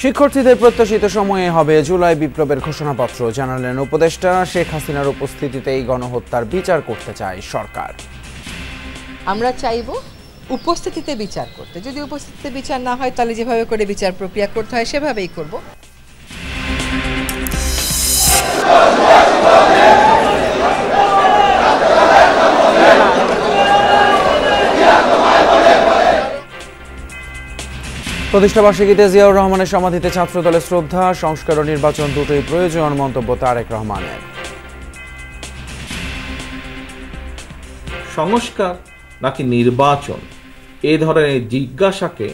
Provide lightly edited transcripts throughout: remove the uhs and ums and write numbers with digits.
শিক্ষার্থীদের প্রত্যাশিত সময়ে হবে জুলাই বিপ্লবের ঘোষণাপত্র, জানালেন উপদেষ্টা। শেখ হাসিনার উপস্থিতিতেই গণহত্যার বিচার করতে চায় সরকার। আমরা চাইব উপস্থিতিতে বিচার করতে, যদি উপস্থিতিতে বিচার না হয় তাহলে যেভাবে করে বিচার প্রক্রিয়া করতে হয় সেভাবেই করব। প্রতিষ্ঠাবার্ষিকীতে জিয়াউর রহমানের সমাধিতে ছাত্রদলের শ্রদ্ধা, সংস্কার ও নির্বাচন দুটোই প্রয়োজন, মন্তব্য তারেক রহমানের। সংস্কার নাকি নির্বাচন, এ ধরনের জিজ্ঞাসাকে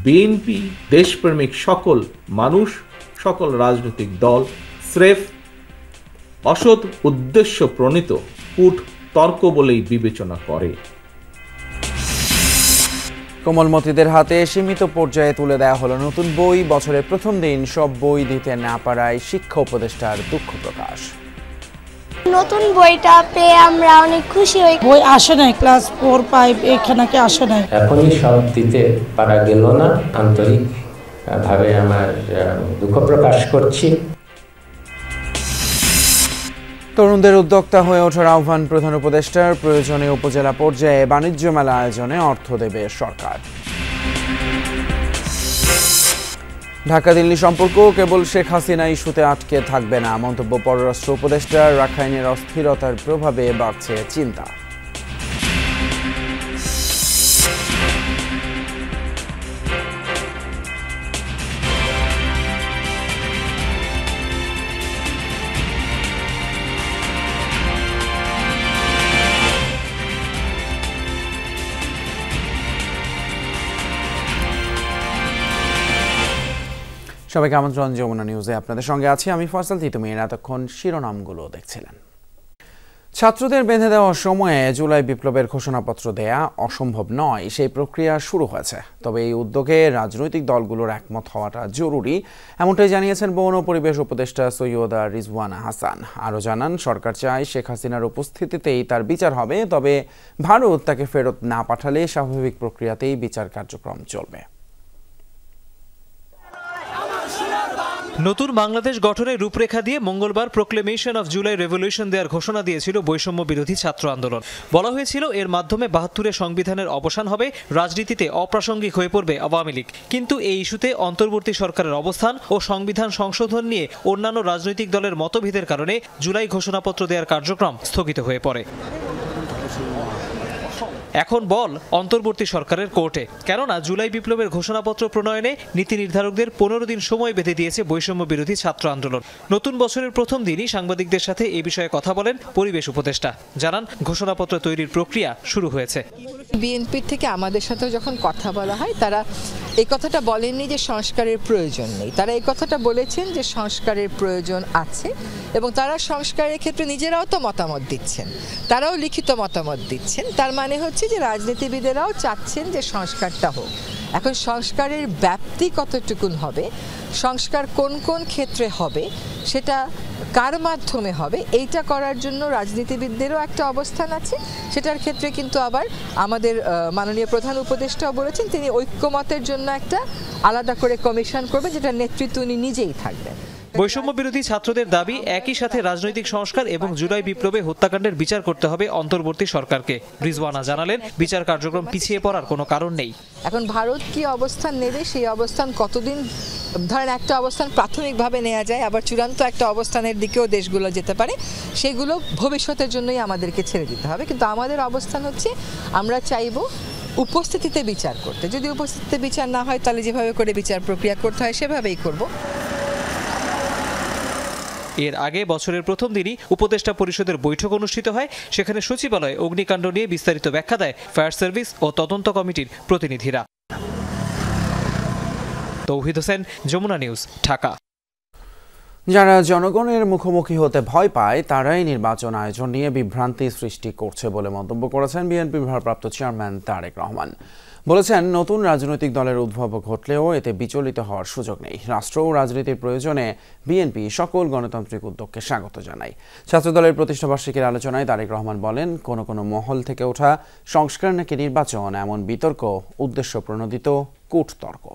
বিএনপি দেশপ্রেমিক সকল মানুষ, সকল রাজনৈতিক দল স্রেফ অসৎ উদ্দেশ্য প্রণীত কূট তর্ক বলেই বিবেচনা করে। কোমলমতিদের হাতে সীমিত পর্যায়ে তুলে দেওয়া হলো নতুন বই। বছরের প্রথম দিন সব বই দিতে না পারায় শিক্ষা উপদেষ্টার দুঃখ প্রকাশ। নতুন বইটা পেয়ে আমরা অনেক খুশি হই। বই আসে নাই, ক্লাস 4, 5 এখানে আসে নাই। এখনই সব দিতে পারা গেল না, আন্তরিক ভাবে আমার দুঃখ প্রকাশ করছি। তরুণদের উদ্যোক্তা হয়ে ওঠার আহ্বান প্রধান উপদেষ্টার। প্রয়োজনে উপজেলা পর্যায়ে বাণিজ্য মেলা আয়োজনে অর্থ দেবে সরকার। ঢাকা দিল্লি সম্পর্ক কেবল শেখ হাসিনা ইস্যুতে আটকে থাকবে না, মন্তব্য পররাষ্ট্র উপদেষ্টার। রাখাইনের অস্থিরতার প্রভাবে বাড়ছে চিন্তা। সবাইকে আমন্ত্রণ যমুনা নিউজে, আপনাদের সঙ্গে আছি আমি ফয়সাল তিতুমির। এতক্ষণ শিরোনামগুলো দেখছিলেন। ছাত্রদের বেঁধে দেওয়া সময়ে জুলাই বিপ্লবের ঘোষণাপত্র দেয়া অসম্ভব নয়, সেই প্রক্রিয়া শুরু হয়েছে। তবে এই উদ্যোগে রাজনৈতিক দলগুলোর একমত হওয়াটা জরুরি, এমনটাই জানিয়েছেন বন ও পরিবেশ উপদেষ্টা সৈয়দা রিজওয়ানা হাসান। আরও জানান, সরকার চায় শেখ হাসিনার উপস্থিতিতেই তার বিচার হবে, তবে ভারত তাকে ফেরত না পাঠালে স্বাভাবিক প্রক্রিয়াতেই বিচার কার্যক্রম চলবে। নতুন বাংলাদেশ গঠনের রূপরেখা দিয়ে মঙ্গলবার প্রোক্লেমেশন অফ জুলাই রেভলিউশন দেওয়ার ঘোষণা দিয়েছিল বৈষম্য বিরোধী ছাত্র আন্দোলন। বলা হয়েছিল এর মাধ্যমে ৭২-এর সংবিধানের অবসান হবে, রাজনীতিতে অপ্রাসঙ্গিক হয়ে পড়বে আওয়ামী লীগ। কিন্তু এই ইস্যুতে অন্তর্বর্তী সরকারের অবস্থান ও সংবিধান সংশোধন নিয়ে অন্যান্য রাজনৈতিক দলের মতভেদের কারণে জুলাই ঘোষণাপত্র দেওয়ার কার্যক্রম স্থগিত হয়ে পড়ে। এখন বল অন্তর্বর্তী সরকারের কোর্টে, কেননা জুলাই বিপ্লবের ঘোষণাপত্র প্রণয়নে নীতি নির্ধারকদের 15 দিন সময় বেঁধে দিয়েছে বৈষম্য বিরোধী ছাত্র আন্দোলন। নতুন বছরের প্রথম দিনই সাংবাদিকদের সাথে এ বিষয়ে কথা বলেন পরিবেশ উপদেষ্টা। জানান, ঘোষণাপত্র তৈরির প্রক্রিয়া শুরু হয়েছে। বিএনপির থেকে আমাদের সাথে যখন কথা বলা হয়, তারা এই কথাটা বলেননি যে সংস্কারের প্রয়োজন নেই, তারা এই কথাটা বলেছেন যে সংস্কারের প্রয়োজন আছে, এবং তারা সংস্কারের ক্ষেত্রে নিজেরাও তো মতামত দিচ্ছেন, তারাও লিখিত মতামত দিচ্ছেন। তার মানে হচ্ছে যে রাজনীতিবিদেরাও চাচ্ছেন যে সংস্কারটা হোক। এখন সংস্কারের ব্যাপ্তি কতটুকুন হবে, সংস্কার কোন কোন ক্ষেত্রে হবে, সেটা কার মাধ্যমে হবে, এইটা করার জন্য রাজনীতিবিদদেরও একটা অবস্থান আছে। সেটার ক্ষেত্রে কিন্তু আবার আমাদের মাননীয় প্রধান উপদেষ্টাও বলেছেন তিনি ঐক্যমতের জন্য একটা আলাদা করে কমিশন করবেন, যেটা নেতৃত্ব উনি নিজেই থাকবেন। বৈষম্য বিরোধী ছাত্রদের দাবি, একই সাথে রাজনৈতিক সংস্কার এবং জুলাই বিপ্লবে হত্যাকাণ্ডের বিচার করতে হবে অন্তর্বর্তী সরকারকে। রিজওয়ানা জানালেন, বিচার কার্যক্রম পিছিয়ে পড়ার কোনো কারণ নেই। এখন ভারত কি অবস্থান নেবে, সেই অবস্থান কতদিন, ধরেন একটা অবস্থান প্রাথমিকভাবে নেওয়া যায়, আবার চূড়ান্ত একটা অবস্থানের দিকেও দেশগুলো যেতে পারে, সেগুলো ভবিষ্যতের জন্যই আমাদেরকে ছেড়ে দিতে হবে। কিন্তু আমাদের অবস্থান হচ্ছে, আমরা চাইব উপস্থিতিতে বিচার করতে, যদি উপস্থিতিতে বিচার না হয় তাহলে যেভাবে করে বিচার প্রক্রিয়া করতে হয় সেভাবেই করব। এর আগে বছরের প্রথম দিনই উপদেষ্টা পরিষদের বৈঠক অনুষ্ঠিত হয়। সেখানে সচিবালয়ে অগ্নিকাণ্ড নিয়ে বিস্তারিত ব্যাখ্যা দেয় ফায়ার সার্ভিস ও তদন্ত কমিটির প্রতিনিধিরা। তৌহিদ হোসেন, যমুনা নিউজ, ঢাকা। যারা জনগণের মুখোমুখি হতে ভয় পায় তারাই নির্বাচন আয়োজন নিয়ে বিভ্রান্তি সৃষ্টি করছে বলে মন্তব্য করেছেন বিএনপির ভারপ্রাপ্ত চেয়ারম্যান তারেক রহমান। বলেছেন, নতুন রাজনৈতিক দলের উদ্ভব ঘটলেও এতে বিচলিত হওয়ার সুযোগ নেই। রাষ্ট্র ও রাজনীতির প্রয়োজনে বিএনপি সকল গণতান্ত্রিক উদ্যোগকে স্বাগত জানায়। ছাত্রদলের প্রতিষ্ঠাবার্ষিকীর আলোচনায় তারেক রহমান বলেন, কোনো কোনো মহল থেকে ওঠা সংস্কার নাকি নির্বাচন, এমন বিতর্ক উদ্দেশ্য প্রণোদিত কূটতর্ক।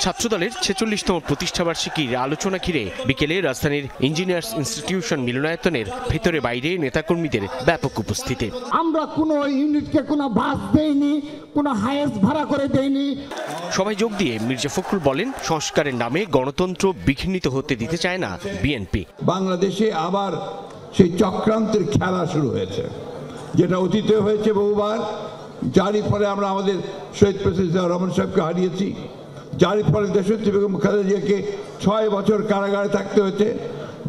ছাত্রদলের 46তম প্রতিষ্ঠাবার্ষিকীর আলোচনা ঘিরে বিকেলে রাজধানীর ইঞ্জিনিয়ার্স ইনস্টিটিউশন মিলনায়তনের ভেতরে বাইরে নেতাকর্মীদের ব্যাপক উপস্থিতি। আমরা কোনো ইউনিটকে কোনো বাস দেইনি, কোনো হাইয়েস্ট ভাড়া করে দেইনি। সবাই যোগ দিয়ে মির্জা ফখরুল বলেন, সংস্কারের নামে গণতন্ত্র বিঘ্নিত হতে দিতে চায় না বিএনপি। বাংলাদেশে আবার সেই চক্রান্তের খেলা শুরু হয়েছে, যেটা অতীতে হয়েছে বহুবার, যারই ফলে আমরা আমাদের শহীদ প্রেসিডেন্ট রহমান সাহেবকে হারিয়েছি, যারই ফলে দেশনেত্রী বেগম খালেদা জিয়াকে 6 বছর কারাগারে থাকতে হয়েছে,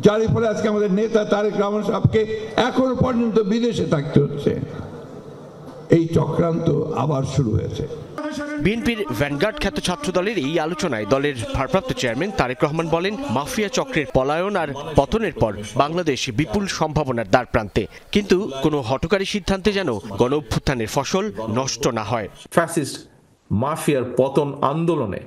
যারই ফলে আজকে আমাদের নেতা তারেক রহমান সাহেবকে এখনো পর্যন্ত বিদেশে থাকতে হচ্ছে। এই চক্রান্ত আবার শুরু হয়েছে। বিএনপির ভ্যানগার্ড খ্যাত ছাত্রদলের এই আলোচনায় দলের ভারপ্রাপ্ত চেয়ারম্যান তারেক রহমান বলেন, মাফিয়া চক্রের পলায়ন আর পতনের পর বাংলাদেশ বিপুল সম্ভাবনার দ্বারপ্রান্তে, কিন্তু কোনো হঠকারী সিদ্ধান্তে যেন গণঅভ্যুত্থানের ফসল নষ্ট না হয়। ফ্যাসিস্ট মাফিয়ার পতন আন্দোলনে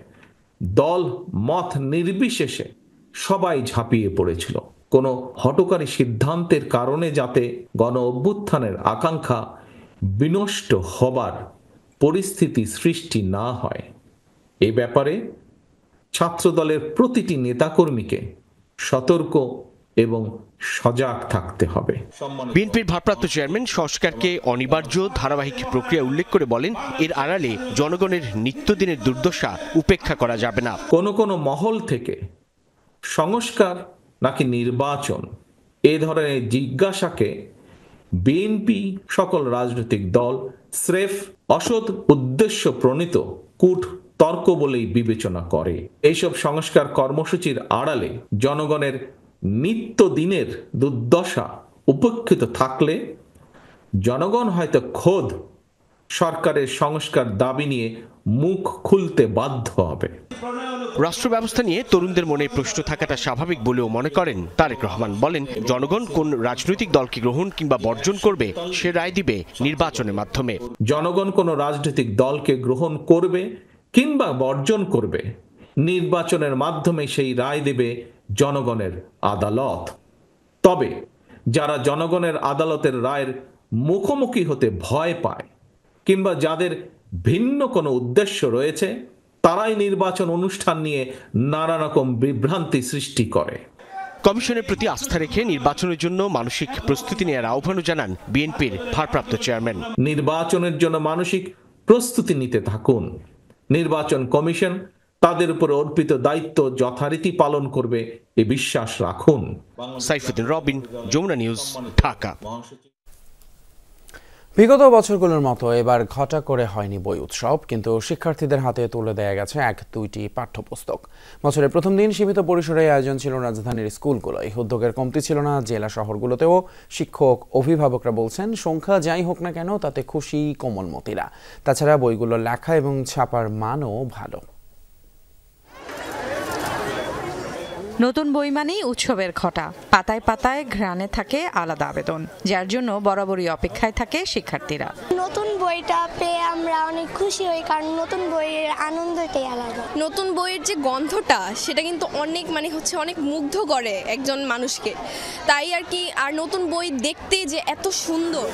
দল মত নির্বিশেষে সবাই ঝাঁপিয়ে পড়েছিল। কোনো হঠকারী সিদ্ধান্তের কারণে যাতে গণঅভ্যুত্থানের আকাঙ্ক্ষা বিনষ্ট হবার পরিস্থিতি সৃষ্টি না হয়, এ ব্যাপারে ছাত্রদলের প্রতিটি নেতাকর্মীকে সতর্ক এবং সজাগ থাকতে হবে। বিএনপির ভারপ্রাপ্ত চেয়ারম্যান সংস্কারকে অনিবার্য ধারাবাহিক প্রক্রিয়া উল্লেখ করে বলেন, এর আড়ালে জনগণের নিত্যদিনের দুর্দশা উপেক্ষা করা যাবে না। কোনো মহল থেকে সংস্কার নাকি নির্বাচন এ ধরনের জিজ্ঞাসাকে বিএনপি সকল রাজনৈতিক দল স্রেফ অসৎ উদ্দেশ্য প্রণীত কূট তর্ক বলেই বিবেচনা করে। এইসব সংস্কার কর্মসূচির আড়ালে জনগণের নিত্যদিনের দুর্দশা উপেক্ষিত থাকলে জনগণ হয়তো খোদ সরকারের সংস্কার দাবি নিয়ে মুখ খুলতে বাধ্য হবে। রাষ্ট্র ব্যবস্থা নিয়ে তরুণদের মনে প্রশ্ন থাকাটা স্বাভাবিক বলেও মনে করেন তারেক রহমান। বলেন, জনগণ কোন রাজনৈতিক দলকে গ্রহণ কিংবা বর্জন করবে সে রায় দিবে নির্বাচনের মাধ্যমে। জনগণ কোন রাজনৈতিক দলকে গ্রহণ করবে কিংবা বর্জন করবে, নির্বাচনের মাধ্যমে সেই রায় দেবে জনগণের আদালত। তবে যারা জনগণের আদালতের রায়ের মুখোমুখি হতে ভয় পায় কিংবা যাদের ভিন্ন কোনো উদ্দেশ্য রয়েছে, তারাই নির্বাচন অনুষ্ঠান নিয়ে নানা রকম বিভ্রান্তি সৃষ্টি করে। কমিশনের প্রতি আস্থা রেখে নির্বাচনের জন্য মানসিক প্রস্তুতি নেওয়ার আহ্বানও জানান বিএনপির ভারপ্রাপ্ত চেয়ারম্যান। নির্বাচনের জন্য মানসিক প্রস্তুতি নিতে থাকুন। নির্বাচন কমিশন তাদের উপর অর্পিত দায়িত্ব যথারীতি পালন করবে এ বিশ্বাস রাখুন। সাইফুদ্দিন রবিন, যমুনা নিউজ, ঢাকা। বিগত বছরগুলোর মতো এবার ঘটা করে হয়নি বই উৎসব, কিন্তু শিক্ষার্থীদের হাতে তুলে দেয়া গেছে 1-2টি পাঠ্যপুস্তক। বছরের প্রথম দিন সীমিত পরিসরে আয়োজন ছিল রাজধানীর স্কুলগুলোয়। উদ্যোগের কমতি ছিল না জেলা শহরগুলোতেও। শিক্ষক অভিভাবকরা বলছেন, সংখ্যা যাই হোক না কেন তাতে খুশি কোমলমতিরা। তাছাড়া বইগুলোর লেখা এবং ছাপার মানও ভালো। নতুন বই মানেই উৎসবের ঘটা, পাতায় পাতায় ঘ্রাণে থাকে আলাদা আবেদন, যার জন্য বরাবরই অপেক্ষায় থাকে শিক্ষার্থীরা। নতুন বইটা পেয়ে আমরা অনেক খুশি হই, কারণ নতুন বইয়ের আনন্দটাই আলাদা। নতুন বইয়ের যে গন্ধটা সেটা কিন্তু অনেক মুগ্ধ করে একজন মানুষকে, তাই আর কি। আর নতুন বই দেখতে যে এত সুন্দর।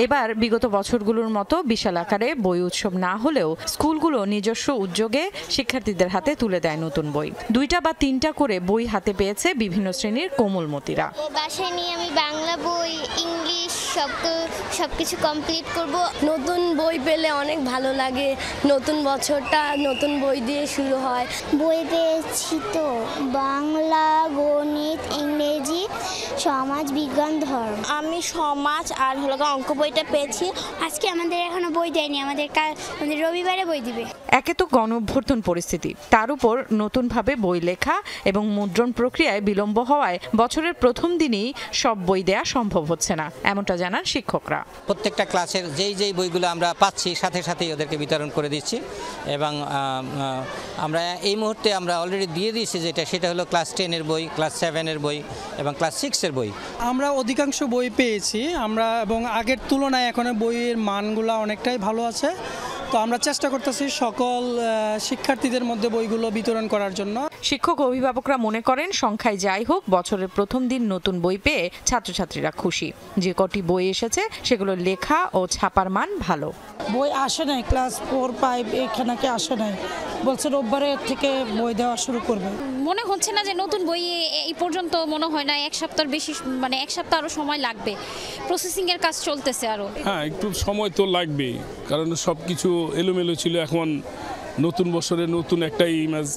এবার বিগত বছরগুলোর মতো বিশাল আকারে বই উৎসব না হলেও স্কুলগুলো নিজস্ব উদ্যোগে শিক্ষার্থীদের হাতে তুলে দেয় নতুন বই। 2টা বা 3টা করে বই হাতে পেয়েছে বিভিন্ন শ্রেণীর কোমলমতিরা। বাসায় নিয়ে আমি বাংলা বই, ইংলিশ সবকিছু কমপ্লিট করব। নতুন বই পেলে অনেক ভালো লাগে। নতুন বছরটা নতুন বই দিয়ে শুরু হয়। বই পেয়েছি তো বাংলা, গণিত, ইংরেজি, সমাজ বিজ্ঞান, ধর্ম। আমি সমাজ আর অঙ্ক বইটা পেয়েছি। আজকে আমাদের এখনো বই দেয়নি, আমাদের রবিবারে বই দিবে। একে তো গণঅভ্যুত্থান পরিস্থিতি, তার উপর নতুনভাবে বই লেখা এবং মুদ্রণ প্রক্রিয়ায় বিলম্ব হওয়ায় বছরের প্রথম দিনই সব বই দেয়া সম্ভব হচ্ছে না, এমনটা জানান শিক্ষকরা। প্রত্যেকটা ক্লাসের যেই বইগুলো আমরা পাচ্ছি সাথে সাথেই ওদেরকে বিতরণ করে দিচ্ছি, এবং আমরা এই মুহূর্তে আমরা অলরেডি দিয়ে দিয়েছি সেটা হলো ক্লাস 10-এর বই, ক্লাস 7-এর বই এবং ক্লাস 6-এর বই। আমরা অধিকাংশ বই পেয়েছি এবং আগের তুলনায় এখন বইয়ের মানগুলো অনেকটাই ভালো আছে। তো আমরা চেষ্টা করতেছি সকল শিক্ষার্থীদের মধ্যে বইগুলো বিতরণ করার জন্য। শিক্ষক অভিভাবকরা মনে করেন, সংখ্যায় যাই হোক বছরের প্রথম দিন নতুন বই পেয়ে ছাত্রছাত্রীরা খুশি। যে কটি বই এসেছে সেগুলো লেখা ও ছাপার মান ভালো। বই আসে নাই, ক্লাস 4-5 এখানে আসে নাই, বলছে রোববারে থেকে বই দেওয়া শুরু করবে। মনে হচ্ছে না যে নতুন বই এই পর্যন্ত মনে হয় না, এক সপ্তাহের বেশি, মানে এক সপ্তাহ আরও সময় লাগবে, প্রসেসিংয়ের কাজ চলতেছে আরও। হ্যাঁ, একটু সময় তো লাগবেই, কারণ সব কিছু এলোমেলো ছিল। এখন নতুন বছরে নতুন একটা ইমেজ,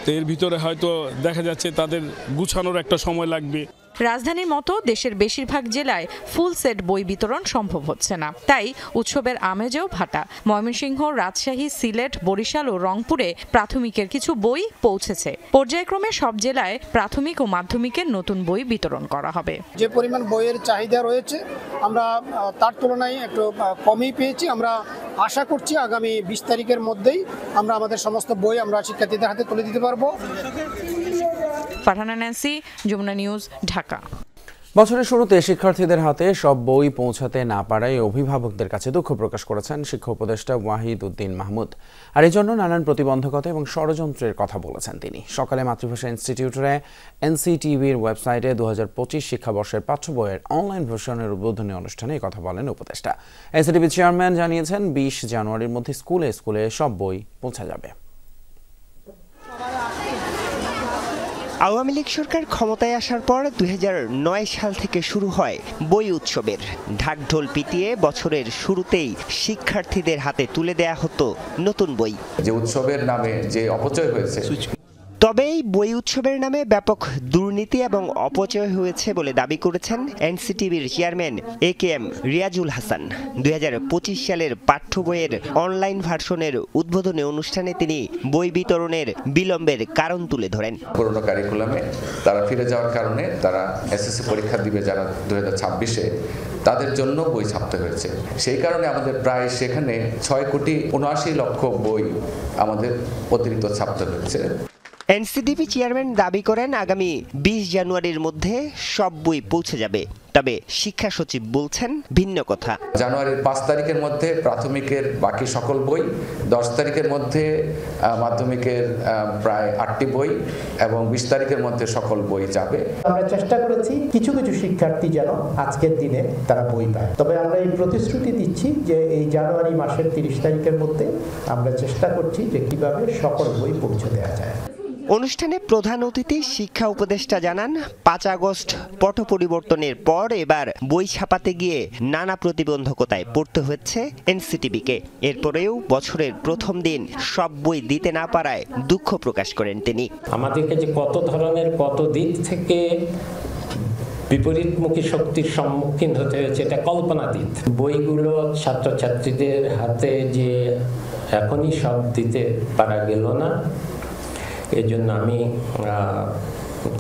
তো এর ভিতরে হয়তো দেখা যাচ্ছে তাদের গুছানোর একটা সময় লাগবে। রাজধানীর মতো দেশের বেশিরভাগ জেলায় ফুল সেট বই বিতরণ সম্ভব হচ্ছে না, তাই উৎসবের আমেজেও ভাটা। ময়মনসিংহ, রাজশাহী, সিলেট, বরিশাল ও রংপুরে প্রাথমিকের কিছু বই পৌঁছেছে। পর্যায়ক্রমে সব জেলায় প্রাথমিক ও মাধ্যমিকের নতুন বই বিতরণ করা হবে। যে পরিমাণ বইয়ের চাহিদা রয়েছে আমরা তার তুলনায় একটু কমই পেয়েছি। আমরা আশা করছি আগামী 20 তারিখের মধ্যেই আমরা আমাদের সমস্ত বই আমরা শিক্ষার্থীদের হাতে তুলে দিতে পারবো। Farhana Nancy, Jamuna news, Dhaka. বছরের শুরুতে শিক্ষার্থীদের হাতে সব বই পৌঁছাতে না পারায় অভিভাবকদের কাছে দুঃখ প্রকাশ করেছেন শিক্ষা উপদেষ্টা ওয়াহিদ উদ্দিন মাহমুদ। আর এই জন্য নানান প্রতিবন্ধকতা এবং ষড়যন্ত্রের কথা বলেছেন তিনি। সকালে মাতৃভাষা ইনস্টিটিউটে এনসিটিভির ওয়েবসাইটে 2025 শিক্ষাবর্ষের পাঠ্য বইয়ের অনলাইন ভার্সনের উদ্বোধনী অনুষ্ঠানে এই কথা বলেন উপদেষ্টা। এনসিটিভি চেয়ারম্যান জানিয়েছেন 20 জানুয়ারির মধ্যে স্কুলে স্কুলে সব বই পৌঁছা যাবে। আওয়ামী লীগ সরকার ক্ষমতায় আসার পর 2009 সাল থেকে শুরু হয় বই উৎসবের ঢাকঢোল পিটিয়ে বছরের শুরুতেই শিক্ষার্থীদের হাতে তুলে দেয়া হতো নতুন বই। যে উৎসবের নামে যে অপচয় হয়েছে, তবে এই বই উৎসবের নামে ব্যাপক দুর্নীতি এবং অপচয় হয়েছে বলে দাবি করেছেন এনসিটিভির চেয়ারম্যান AKM রিয়াজুল হাসান। 2025 সালের পাঠ্য বইয়ের অনলাইন ভার্সনের উদ্বোধনী অনুষ্ঠানে তিনি বই বিতরণের বিলম্বের কারণ তুলে ধরেন। পুরনো কারিকুলামে তারা ফিরে যাওয়ার কারণে তারা এসএসসি পরীক্ষা দিবে যারা 2026-এ, তাদের জন্য বই ছাপতে হয়েছে। সেই কারণে আমাদের প্রায় সেখানে 6,79,00,000 বই আমাদের অতিরিক্ত ছাপতে হয়েছে। এনসিটিভি চেয়ারম্যান দাবি করেন আগামী 20 জানুয়ারির মধ্যে সব বই পৌঁছে যাবে, তবে শিক্ষা সচিব বলছেন ভিন্ন কথা। জানুয়ারির 5 তারিখের মধ্যে প্রাথমিকের বাকি সকল বই, 10 তারিখের মধ্যে মাধ্যমিকের প্রায় 8টি বই এবং 20 তারিখের মধ্যে সকল বই যাবে। আমরা চেষ্টা করেছি কিছু কিছু শিক্ষার্থী যেন আজকের দিনে তারা বই পায়, তবে আমরা এই প্রতিশ্রুতি দিচ্ছি যে এই জানুয়ারি মাসের 30 তারিখের মধ্যে আমরা চেষ্টা করছি যে কিভাবে সকল বই পৌঁছে দেওয়া যায়। অনুষ্ঠানে প্রধান অতিথি শিক্ষা উপদেষ্টা জানান 5 আগস্ট পট পরিবর্তনের পর এবার বই ছাপাতে গিয়ে নানা প্রতিবন্ধকতায় পড়তে হচ্ছে এনসিটিভিকে। এরপরেও বছরের প্রথম দিন সব বই দিতে না পারায় দুঃখ প্রকাশ করেন তিনি। আমাদেরকে যে কত ধরনের কত দিক থেকে বিপরীতমুখী শক্তির সম্মুখীন হতে হয়েছে এটা কল্পনাতীত। বইগুলো ছাত্রছাত্রীদের হাতে যে এখনই সব দিতে পারা গেল না, এই জন্য আমি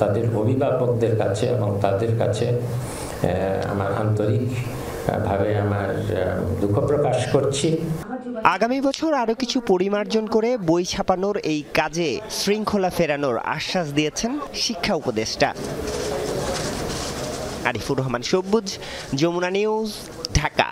তাদের অভিভাবকদের কাছে এবং তাদের কাছে আমার আন্তরিকভাবে আমার দুঃখ প্রকাশ করছি। আগামী বছর আরও কিছু পরিমার্জন করে বই ছাপানোর এই কাজে শৃঙ্খলা ফেরানোর আশ্বাস দিয়েছেন শিক্ষা উপদেষ্টা। আরিফুর রহমান সবুজ, যমুনা নিউজ, ঢাকা।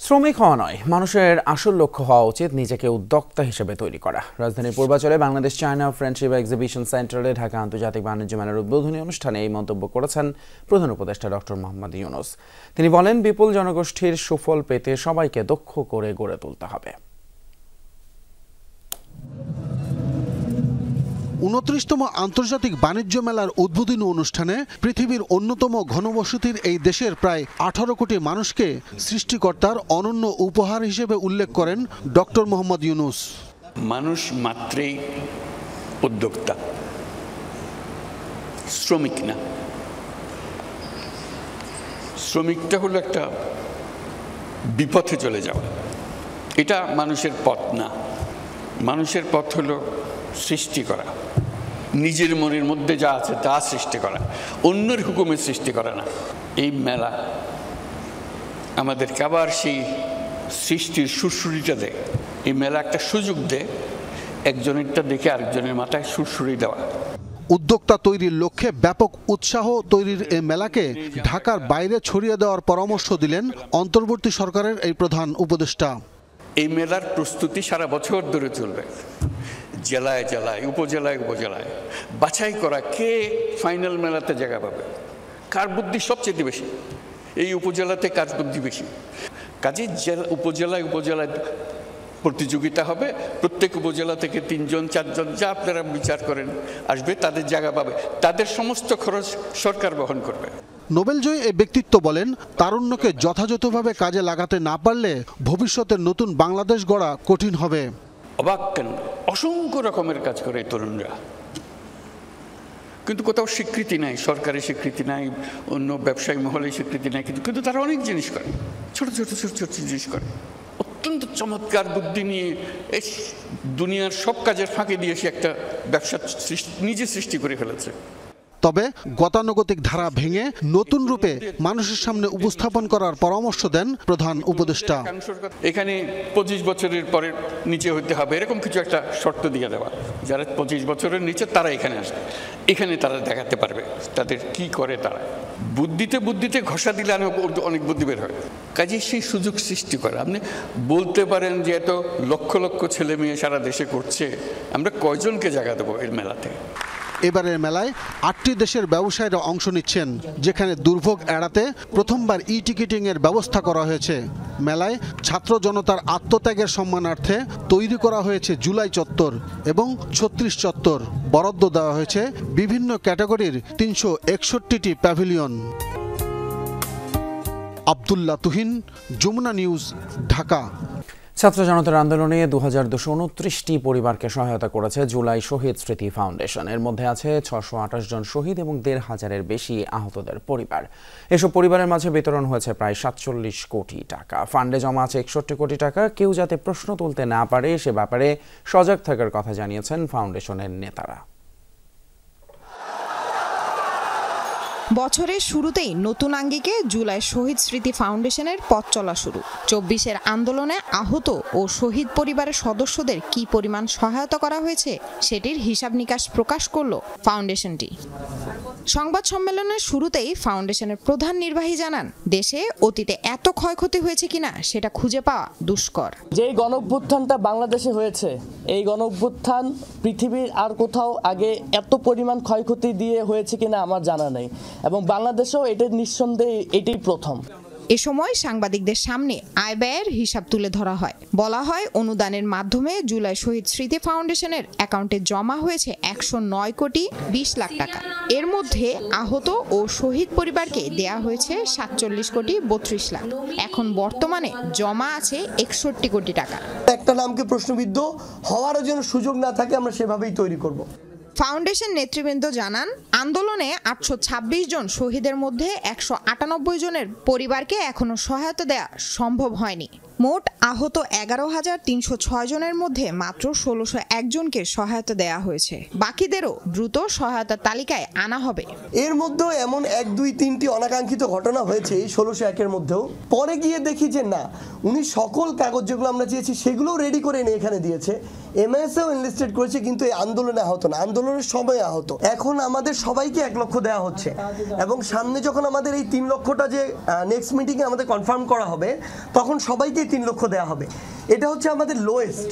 শ্রমিক হওয়া নয়, মানুষের আসল লক্ষ্য হওয়া উচিত নিজেকে উদ্যোক্তা হিসেবে তৈরি করা। রাজধানীর পূর্বাচলে বাংলাদেশ চায়না ফ্রেন্ডশিপ এক্সিবিশন সেন্টারে ঢাকা আন্তর্জাতিক বাণিজ্য মেলার উদ্বোধনী অনুষ্ঠানে এই মন্তব্য করেছেন প্রধান উপদেষ্টা ডক্টর মোহাম্মদ ইউনূস। তিনি বলেন, বিপুল জনগোষ্ঠীর সুফল পেতে সবাইকে দক্ষ করে গড়ে তুলতে হবে। 29তম আন্তর্জাতিক বাণিজ্য মেলার উদ্বোধনী অনুষ্ঠানে পৃথিবীর অন্যতম ঘনবসতির এই দেশের প্রায় 18 কোটি মানুষকে সৃষ্টিকর্তার অনন্য উপহার হিসেবে উল্লেখ করেন ডক্টর মোহাম্মদ ইউনূস। মানুষ মাত্রেই উদ্যোক্তা, শ্রমিক না। শ্রমিকটা হলো একটা বিপথে চলে যাওয়া, এটা মানুষের পথ না। মানুষের পথ হলো সৃষ্টি করা, নিজের মনের মধ্যে যা আছে তা সৃষ্টি করা, অন্যের হুকুমে সৃষ্টি করা না। এই মেলা আমাদেরকে আবার সেই সৃষ্টির সুরসুরিটা দেয়। এই মেলা একটা সুযোগ দেয় একজনেরটা দেখে আরেকজনের মাথায় সুরসুরি দেওয়া। উদ্যোক্তা তৈরির লক্ষ্যে ব্যাপক উৎসাহ তৈরির এই মেলাকে ঢাকার বাইরে ছড়িয়ে দেওয়ার পরামর্শ দিলেন অন্তর্বর্তী সরকারের এই প্রধান উপদেষ্টা। এই মেলার প্রস্তুতি সারা বছর ধরে চলবে, জেলায় জেলায়, উপজেলায় উপজেলায় বাছাই করা কে ফাইনাল মেলাতে জায়গা পাবে, কার বুদ্ধি সবচেয়ে বেশি, এই উপজেলাতে কার বুদ্ধি বেশি। কাজে উপজেলায় উপজেলায় প্রতিযোগিতা হবে, প্রত্যেক উপজেলা থেকে 3 জন 4 জন যা আপনারা বিচার করেন আসবে, তাদের জায়গা পাবে, তাদের সমস্ত খরচ সরকার বহন করবে। নোবেলজয়ী এই ব্যক্তিত্ব বলেন, তারুণ্যকে যথাযথভাবে কাজে লাগাতে না পারলে ভবিষ্যতের নতুন বাংলাদেশ গড়া কঠিন হবে। অবাক কেন, অসংখ্য রকমের কাজ করে এই তরুণরা, কিন্তু কোথাও স্বীকৃতি নাই, সরকারি স্বীকৃতি নাই, অন্য ব্যবসায়ী মহলে স্বীকৃতি নাই, কিন্তু তারা অনেক জিনিস করে, ছোট ছোট ছোট ছোট জিনিস করে, অত্যন্ত চমৎকার বুদ্ধি নিয়ে এই দুনিয়ার সব কাজের ফাঁকে দিয়ে সে একটা ব্যবসা নিজে সৃষ্টি করে ফেলেছে। তবে গতানুগতিক ধারা ভেঙে নতুন রূপে মানুষের সামনে উপস্থাপন করার পরামর্শ দেন প্রধান উপদেষ্টা। এখানে 25 বছরের পরে নিচে হতে হবে এরকম কিছু একটা শর্ত দিয়ে দেওয়া, যারা 25 বছরের নিচে তারা এখানে আসবে, এখানে তারা দেখাতে পারবে তাদের কি করে। তারা বুদ্ধিতে ঘষা দিলে অনেক বুদ্ধি বের হয়, কাজে সেই সুযোগ সৃষ্টি করে। আপনি বলতে পারেন যে এত লক্ষ লক্ষ ছেলে মেয়ে সারা দেশে করছে, আমরা কয়জনকে জায়গা দেবো এর মেলাতে। এবারের মেলায় 8টি দেশের ব্যবসায়ীরা অংশ নিচ্ছেন, যেখানে দুর্ভোগ এড়াতে প্রথমবার টিকিটিং এর ব্যবস্থা করা হয়েছে। মেলায় ছাত্র জনতার আত্মত্যাগের সম্মানার্থে তৈরি করা হয়েছে জুলাই চত্বর এবং 36 চত্বর। বরাদ্দ দেওয়া হয়েছে বিভিন্ন ক্যাটাগরির 361টি প্যাভিলিয়ন। আব্দুল্লাহ তুহিন, যমুনা নিউজ, ঢাকা। ছাত্র জনতার আন্দোলনে 2229টি পরিবারকে সহায়তা করেছে জুলাই শহীদ স্মৃতি ফাউন্ডেশন। এর মধ্যে আছে 628 জন শহীদ এবং 1,500-এর বেশি আহতদের পরিবার। এসব পরিবারের মাঝে বিতরণ হয়েছে প্রায় 47 কোটি টাকা। ফান্ডে জমা আছে 61 কোটি টাকা। কেউ যাতে প্রশ্ন তুলতে না পারে সে ব্যাপারে সজাগ থাকার কথা জানিয়েছেন ফাউন্ডেশনের নেতারা। বছরের শুরুতেই নতুন আঙ্গিকে জুলাই শহীদ স্মৃতি ফাউন্ডেশনের পথ চলা শুরু। 24-এর আন্দোলনে আহত ও শহীদ পরিবারের সদস্যদের কি পরিমাণ সহায়তা করা হয়েছে সেটির হিসাব নিকাশ প্রকাশ করল ফাউন্ডেশনটি। সংবাদ সম্মেলনের শুরুতেই ফাউন্ডেশনের প্রধান নির্বাহী জানান, দেশে অতীতে এত ক্ষয়ক্ষতি হয়েছে কিনা সেটা খুঁজে পাওয়া দুষ্কর। যে গণঅভ্যুত্থানটা বাংলাদেশে হয়েছে, এই গণঅভ্যুত্থান পৃথিবীর আর কোথাও আগে এত পরিমাণ ক্ষয়ক্ষতি দিয়ে হয়েছে কিনা আমার জানা নেই, এবং বাংলাদেশেও এটা নিঃসন্দেহে এটাই প্রথম। এ সময় সাংবাদিকদের সামনে আয় ব্যয়ের হিসাব তুলে ধরা হয়। বলা হয়, অনুদানের মাধ্যমে জুলাই শহীদ স্মৃতি ফাউন্ডেশনের অ্যাকাউন্টে জমা হয়েছে 109 কোটি 20 লাখ টাকা। এর মধ্যে আহত ও শহীদ পরিবারকে দেয়া হয়েছে 47 কোটি 32 লাখ। এখন বর্তমানে জমা আছে 61 কোটি টাকা। একটা নামকে প্রশ্নবিদ্ধ হওয়ার জন্য সুযোগ না থাকে, আমরা সেভাবেই তৈরি করব। ফাউন্ডেশন নেতৃবৃন্দ জানান, আন্দোলনে 826 জন শহীদের মধ্যে 198 জনের পরিবারকে এখনো সহায়তা দেয়া সম্ভব হয়নি। মোট আহত 11,306 জনের মধ্যে মাত্র 1,601 জনকে সহায়তা দেয়া হয়েছে। বাকিদেরও দ্রুত সহায়তার তালিকায় আনা হবে। এর মধ্যেও এমন 1, 2, 3টি অনাকাঙ্ক্ষিত ঘটনা হয়েছে এই 1,601-এর মধ্যেও। পরে গিয়ে দেখি যে না, উনি সকল কাগজ যেগুলো আমরা চেয়েছি সেগুলোও রেডি করে এনে এখানে দিয়েছে। এমএসও এনলিস্টেড করেছে, কিন্তু এই আন্দোলনে আহত না, আন্দোলনের সময় আহত। এখন আমাদের সবাইকে 1 লক্ষ দেওয়া হচ্ছে, এবং সামনে যখন আমাদের এই 3 লক্ষটা যে নেক্সট মিটিংয়ে আমাদের কনফার্ম করা হবে, তখন সবাইকে 3 লক্ষ দেওয়া হবে। এটা হচ্ছে আমাদের লোয়েস্ট।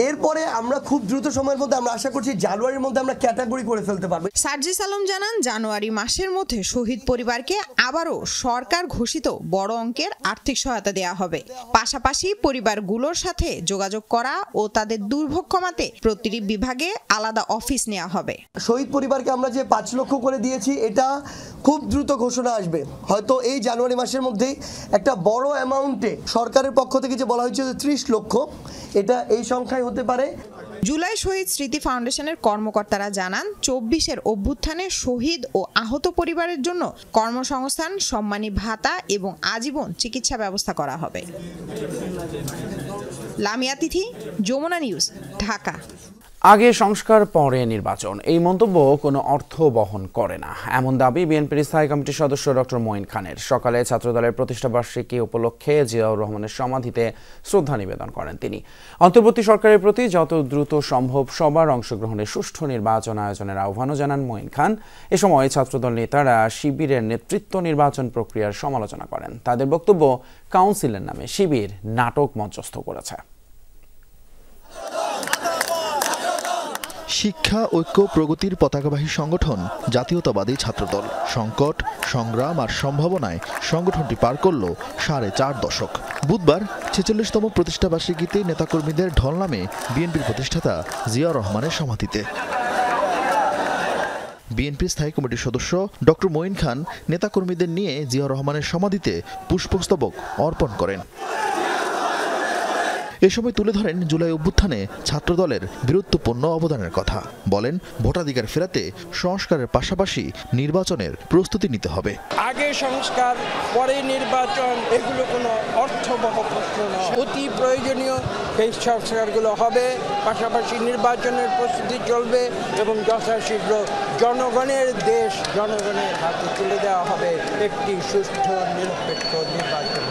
এরপরে আমরা খুব দ্রুত সময়ের মধ্যে আমরা আশা করছি জানুয়ারির মধ্যে আমরা ক্যাটাগরি করে ফেলতে পারবো। সার্জিস আলম জানান, জানুয়ারি মাসের মধ্যে শহীদ পরিবারকে আবারও সরকার ঘোষিত বড় অঙ্কের আর্থিক সহায়তা দেওয়া হবে। পাশাপাশি পরিবারগুলোর সাথে যোগাযোগ করা ও তাদের দুর্ভোগ কমাতে প্রতিটি বিভাগে আলাদা অফিস নেওয়া হবে। শহীদ পরিবারকে আমরা যে 5 লক্ষ করে দিয়েছি, এটা খুব দ্রুত ঘোষণা আসবে, হয়তো এই জানুয়ারি মাসের মধ্যেই। একটা বড় অ্যামাউন্টে সরকারের পক্ষ থেকে যে বলা হয়েছে 30 লক্ষ, এটা এই সংখ্যায় হতে পারে। জুলাই শহীদ স্মৃতি ফাউন্ডেশনের কর্মকর্তারা জানান, 24-এর অভ্যুত্থানে শহীদ ও আহত পরিবারের জন্য কর্মসংস্থান, সম্মানী ভাতা এবং আজীবন চিকিৎসা ব্যবস্থা করা হবে। লামিয়া তিথি, যমুনা নিউজ, ঢাকা। আগে সংস্কার পরে নির্বাচন, এই মন্তব্য কোনো অর্থ বহন করে না, এমন দাবি বিএনপির স্থায়ী কমিটির সদস্য ডক্টর মঈন খানের। সকালে ছাত্রদলের প্রতিষ্ঠাবার্ষিকী উপলক্ষে জিয়াউর রহমানের সমাধিতে শ্রদ্ধা নিবেদন করেন তিনি। অন্তর্বর্তী সরকারের প্রতি যত দ্রুত সম্ভব সবার অংশগ্রহণে সুষ্ঠু নির্বাচন আয়োজনের আহ্বানও জানান মঈন খান। এ সময় ছাত্রদল নেতারা শিবিরের নেতৃত্ব নির্বাচন প্রক্রিয়ার সমালোচনা করেন। তাদের বক্তব্য, কাউন্সিলের নামে শিবির নাটক মঞ্চস্থ করেছে। শিক্ষা ঐক্য প্রগতির পতাকাবাহী সংগঠন জাতীয়তাবাদী ছাত্রদল। সংকট, সংগ্রাম আর সম্ভাবনায় সংগঠনটি পার করল 4.5 দশক। বুধবার 46তম প্রতিষ্ঠাবার্ষিকীতে নেতাকর্মীদের ঢল নামে বিএনপির প্রতিষ্ঠাতা জিয়া রহমানের সমাধিতে। বিএনপির স্থায়ী কমিটির সদস্য ডক্টর মঈন খান নেতাকর্মীদের নিয়ে জিয়া রহমানের সমাধিতে পুষ্পস্তবক অর্পণ করেন। এ সময় তুলে ধরেন জুলাই অভ্যুত্থানে ছাত্রদলের বীরত্বপূর্ণ অবদানের কথা। বলেন, ভোটাধিকার ফেরাতে সংস্কারের পাশাপাশি নির্বাচনের প্রস্তুতি নিতে হবে। আগে সংস্কার, পরে নির্বাচন, এগুলো কোনো অর্থবহ প্রশ্ন নয়। অতি প্রয়োজনীয় এই সংস্কারগুলো হবে, পাশাপাশি নির্বাচনের প্রস্তুতি চলবে এবং যথাশীঘ্র জনগণের দেশ জনগণের হাতে তুলে দেওয়া হবে একটি সুষ্ঠু নিরপেক্ষ নির্বাচন।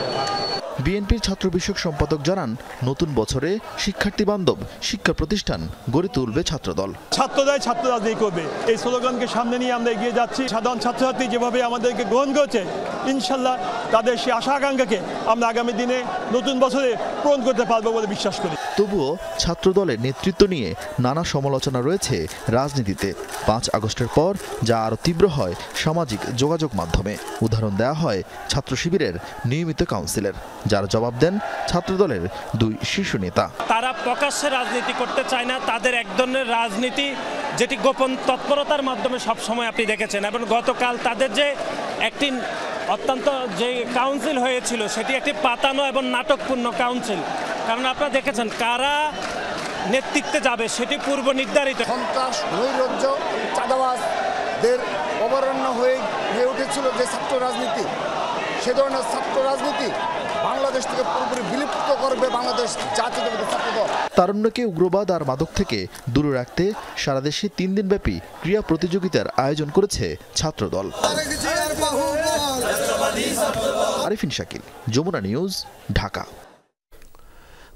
বিএনপির ছাত্র বিষয়ক সম্পাদক জানান, নতুন বছরে শিক্ষার্থী বান্ধব শিক্ষা প্রতিষ্ঠান গড়ে তুলবে ছাত্রদল। ছাত্ররাই ছাত্র রাজনীতি করবে, এই স্লোগানকে সামনে নিয়ে আমরা এগিয়ে যাচ্ছি। সাধারণ ছাত্রছাত্রী যেভাবে আমাদেরকে গ্রহণ করেছে, ইনশাল্লাহ তাদের সেই আশা আকাঙ্ক্ষাকে আমরা আগামী দিনে নতুন বছরে পূরণ করতে পারবো বলে বিশ্বাস করি। তবুও ছাত্রদলের নেতৃত্ব নিয়ে নানা সমালোচনা রয়েছে রাজনীতিতে। 5 আগস্টের পর যা আরও তীব্র হয় সামাজিক যোগাযোগ মাধ্যমে। উদাহরণ দেওয়া হয় ছাত্র শিবিরের নিয়মিত কাউন্সিলের, যার জবাব দেন ছাত্রদলের 2 শীর্ষ নেতা। তারা প্রকাশ্যে রাজনীতি করতে চায় না, তাদের এক ধরনের রাজনীতি যেটি গোপন তৎপরতার মাধ্যমে সবসময় আপনি দেখেছেন। এবং গতকাল তাদের যে একটি অত্যন্ত যে কাউন্সিল হয়েছিল, সেটি একটি পাতানো এবং নাটকপূর্ণ কাউন্সিল। কারণ আপনারা দেখেছেন কারা নেতৃত্বে যাবে সেটি পূর্ব নির্ধারিত। সন্ত্রাস, নৈরাজ্য, চাঁদাবাজদের অবরণ্য হয়ে উঠেছিল যে ছাত্র রাজনীতি, সে ধরনের ছাত্র রাজনীতি বাংলাদেশ থেকে পুরোপুরি বিলুপ্ত করবে বাংলাদেশ জাতীয়তাবাদী ছাত্রদল। তারুণ্যকে উগ্রবাদ আর মাদক থেকে দূরে রাখতে সারা দেশে 3 দিনব্যাপী ক্রীড়া প্রতিযোগিতার আয়োজন করেছে ছাত্রদল। আরিফিন শাকিল, যমুনা নিউজ, ঢাকা।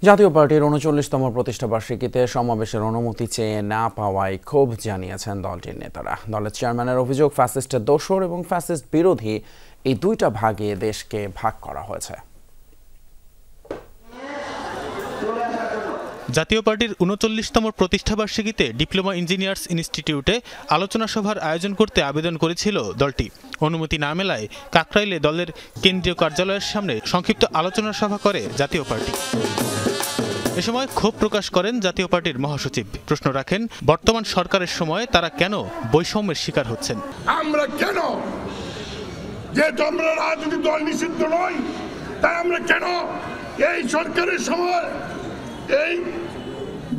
জাতীয় পার্টির 39তম প্রতিষ্ঠাবার্ষিকীতে সমাবেশের অনুমতি চেয়ে না পাওয়ায় ক্ষোভ জানিয়েছেন দলটির নেতারা। দলের চেয়ারম্যানের অভিযোগ, ফ্যাসিস্টের দোসর এবং ফ্যাসিস্ট বিরোধী এই দুইটা ভাগে দেশকে ভাগ করা হয়েছে। জাতীয় পার্টির 39তম প্রতিষ্ঠাবার্ষিকীতে ডিপ্লোমা ইঞ্জিনিয়ার্স ইনস্টিটিউটে আলোচনা সভার আয়োজন করতে আবেদন করেছিল দলটি। অনুমতি না মেলায় কাকরাইলে দলের কেন্দ্রীয় কার্যালয়ের সামনে সংক্ষিপ্ত আলোচনা সভা করে জাতীয় পার্টি। এ সময় ক্ষোভ প্রকাশ করেন জাতীয় পার্টির মহাসচিব। প্রশ্ন রাখেন, বর্তমান সরকারের সময় তারা কেন বৈষম্যের শিকার হচ্ছেন। আমরা কেন, যেহেতু আমরা রাজনৈতিক দল নিষিদ্ধ নই, তাই আমরা কেন এই সরকারের সময় এই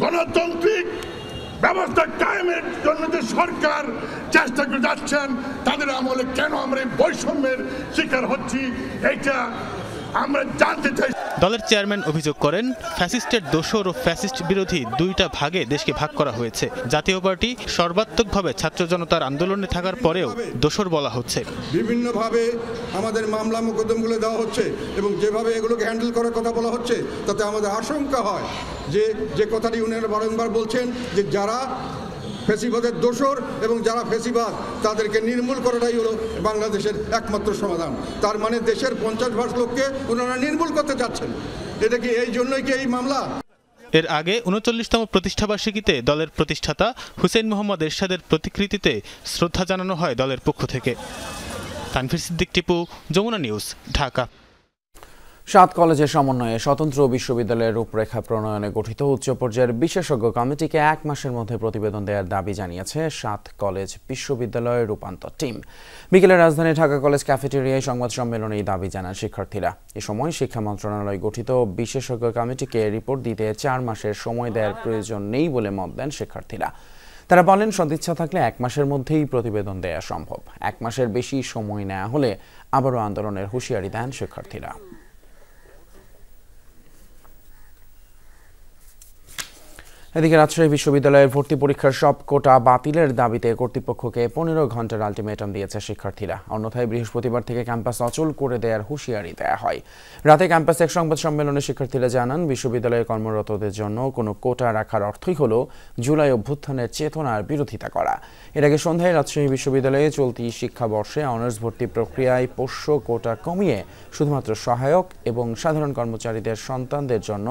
গণতান্ত্রিক ব্যবস্থা কায়েমের জন্য যে সরকার চেষ্টা করে যাচ্ছেন, তাদের আমলে কেন আমরা এই বৈষম্যের শিকার হচ্ছি, এটা আমরা জানতে চাই। দলের চেয়ারম্যান অভিযোগ করেন, ফ্যাসিস্টের দোসর ও ফ্যাসিস্ট বিরোধী দুইটা ভাগে দেশকে ভাগ করা হয়েছে। জাতীয় পার্টি সর্বাত্মকভাবে ছাত্র জনতার আন্দোলনে থাকার পরেও দোসর বলা হচ্ছে। বিভিন্নভাবে আমাদের মামলা মোকদ্দমাগুলো দেওয়া হচ্ছে এবং যেভাবে এগুলোকে হ্যান্ডেল করার কথা বলা হচ্ছে, তাতে আমাদের আশঙ্কা হয় যে কথাটি উনারা বারংবার বলছেন যে যারা ফেসিবাদের দোসর এবং যারা ফেসিবাদ তাদেরকে নির্মূল করাটাই হলো বাংলাদেশের একমাত্র সমাধান। তার মানে দেশের 50% লোককে ওনারা নির্মূল করতে চাচ্ছেন। এটা কি এই জন্যই কি এই মামলা? এর আগে 39তম প্রতিষ্ঠাবার্ষিকীতে দলের প্রতিষ্ঠাতা হুসেইন মোহাম্মদ এরশাদের প্রতিকৃতিতে শ্রদ্ধা জানানো হয় দলের পক্ষ থেকে। তানভীর সিদ্দিক টিপু, যমুনা নিউজ, ঢাকা। 7 কলেজের সমন্বয়ে স্বতন্ত্র বিশ্ববিদ্যালয়ের রূপরেখা প্রণয়নে গঠিত উচ্চ পর্যায়ের বিশেষজ্ঞ কমিটিকে 1 মাসের মধ্যে প্রতিবেদন দেওয়ার দাবি জানিয়েছে 7 কলেজ বিশ্ববিদ্যালয়ের রূপান্তর টিম। বিকেলে রাজধানী ঢাকা কলেজ ক্যাফেটেরিয়ায় সংবাদ সম্মেলনে এই দাবি জানান শিক্ষার্থীরা। এ সময় শিক্ষা মন্ত্রণালয় গঠিত বিশেষজ্ঞ কমিটিকে রিপোর্ট দিতে 4 মাসের সময় দেওয়ার প্রয়োজন নেই বলে মত দেন শিক্ষার্থীরা। তারা বলেন, সদিচ্ছা থাকলে 1 মাসের মধ্যেই প্রতিবেদন দেওয়া সম্ভব। 1 মাসের বেশি সময় নেওয়া হলে আবারও আন্দোলনের হুঁশিয়ারি দেন শিক্ষার্থীরা। এদিকে রাজশাহী বিশ্ববিদ্যালয়ের ভর্তি পরীক্ষার সব কোটা বাতিলের দাবিতে কর্তৃপক্ষকে 15 ঘন্টার আলটিমেটাম দিয়েছে শিক্ষার্থীরা। অন্যথায় বৃহস্পতিবার থেকে ক্যাম্পাস অচল করে দেওয়ার হুঁশিয়ারি দেওয়া হয়। রাতে ক্যাম্পাসে এক সংবাদ সম্মেলনে শিক্ষার্থীরা জানান, বিশ্ববিদ্যালয়ে কর্মরতদের জন্য কোনো কোটা রাখার অর্থই হলো জুলাই অভ্যুত্থানের চেতনার বিরোধিতা করা। এর আগে সন্ধ্যায় রাজশাহী বিশ্ববিদ্যালয়ে চলতি শিক্ষাবর্ষে অনার্স ভর্তি প্রক্রিয়ায় পোষ্য কোটা কমিয়ে শুধুমাত্র সহায়ক এবং সাধারণ কর্মচারীদের সন্তানদের জন্য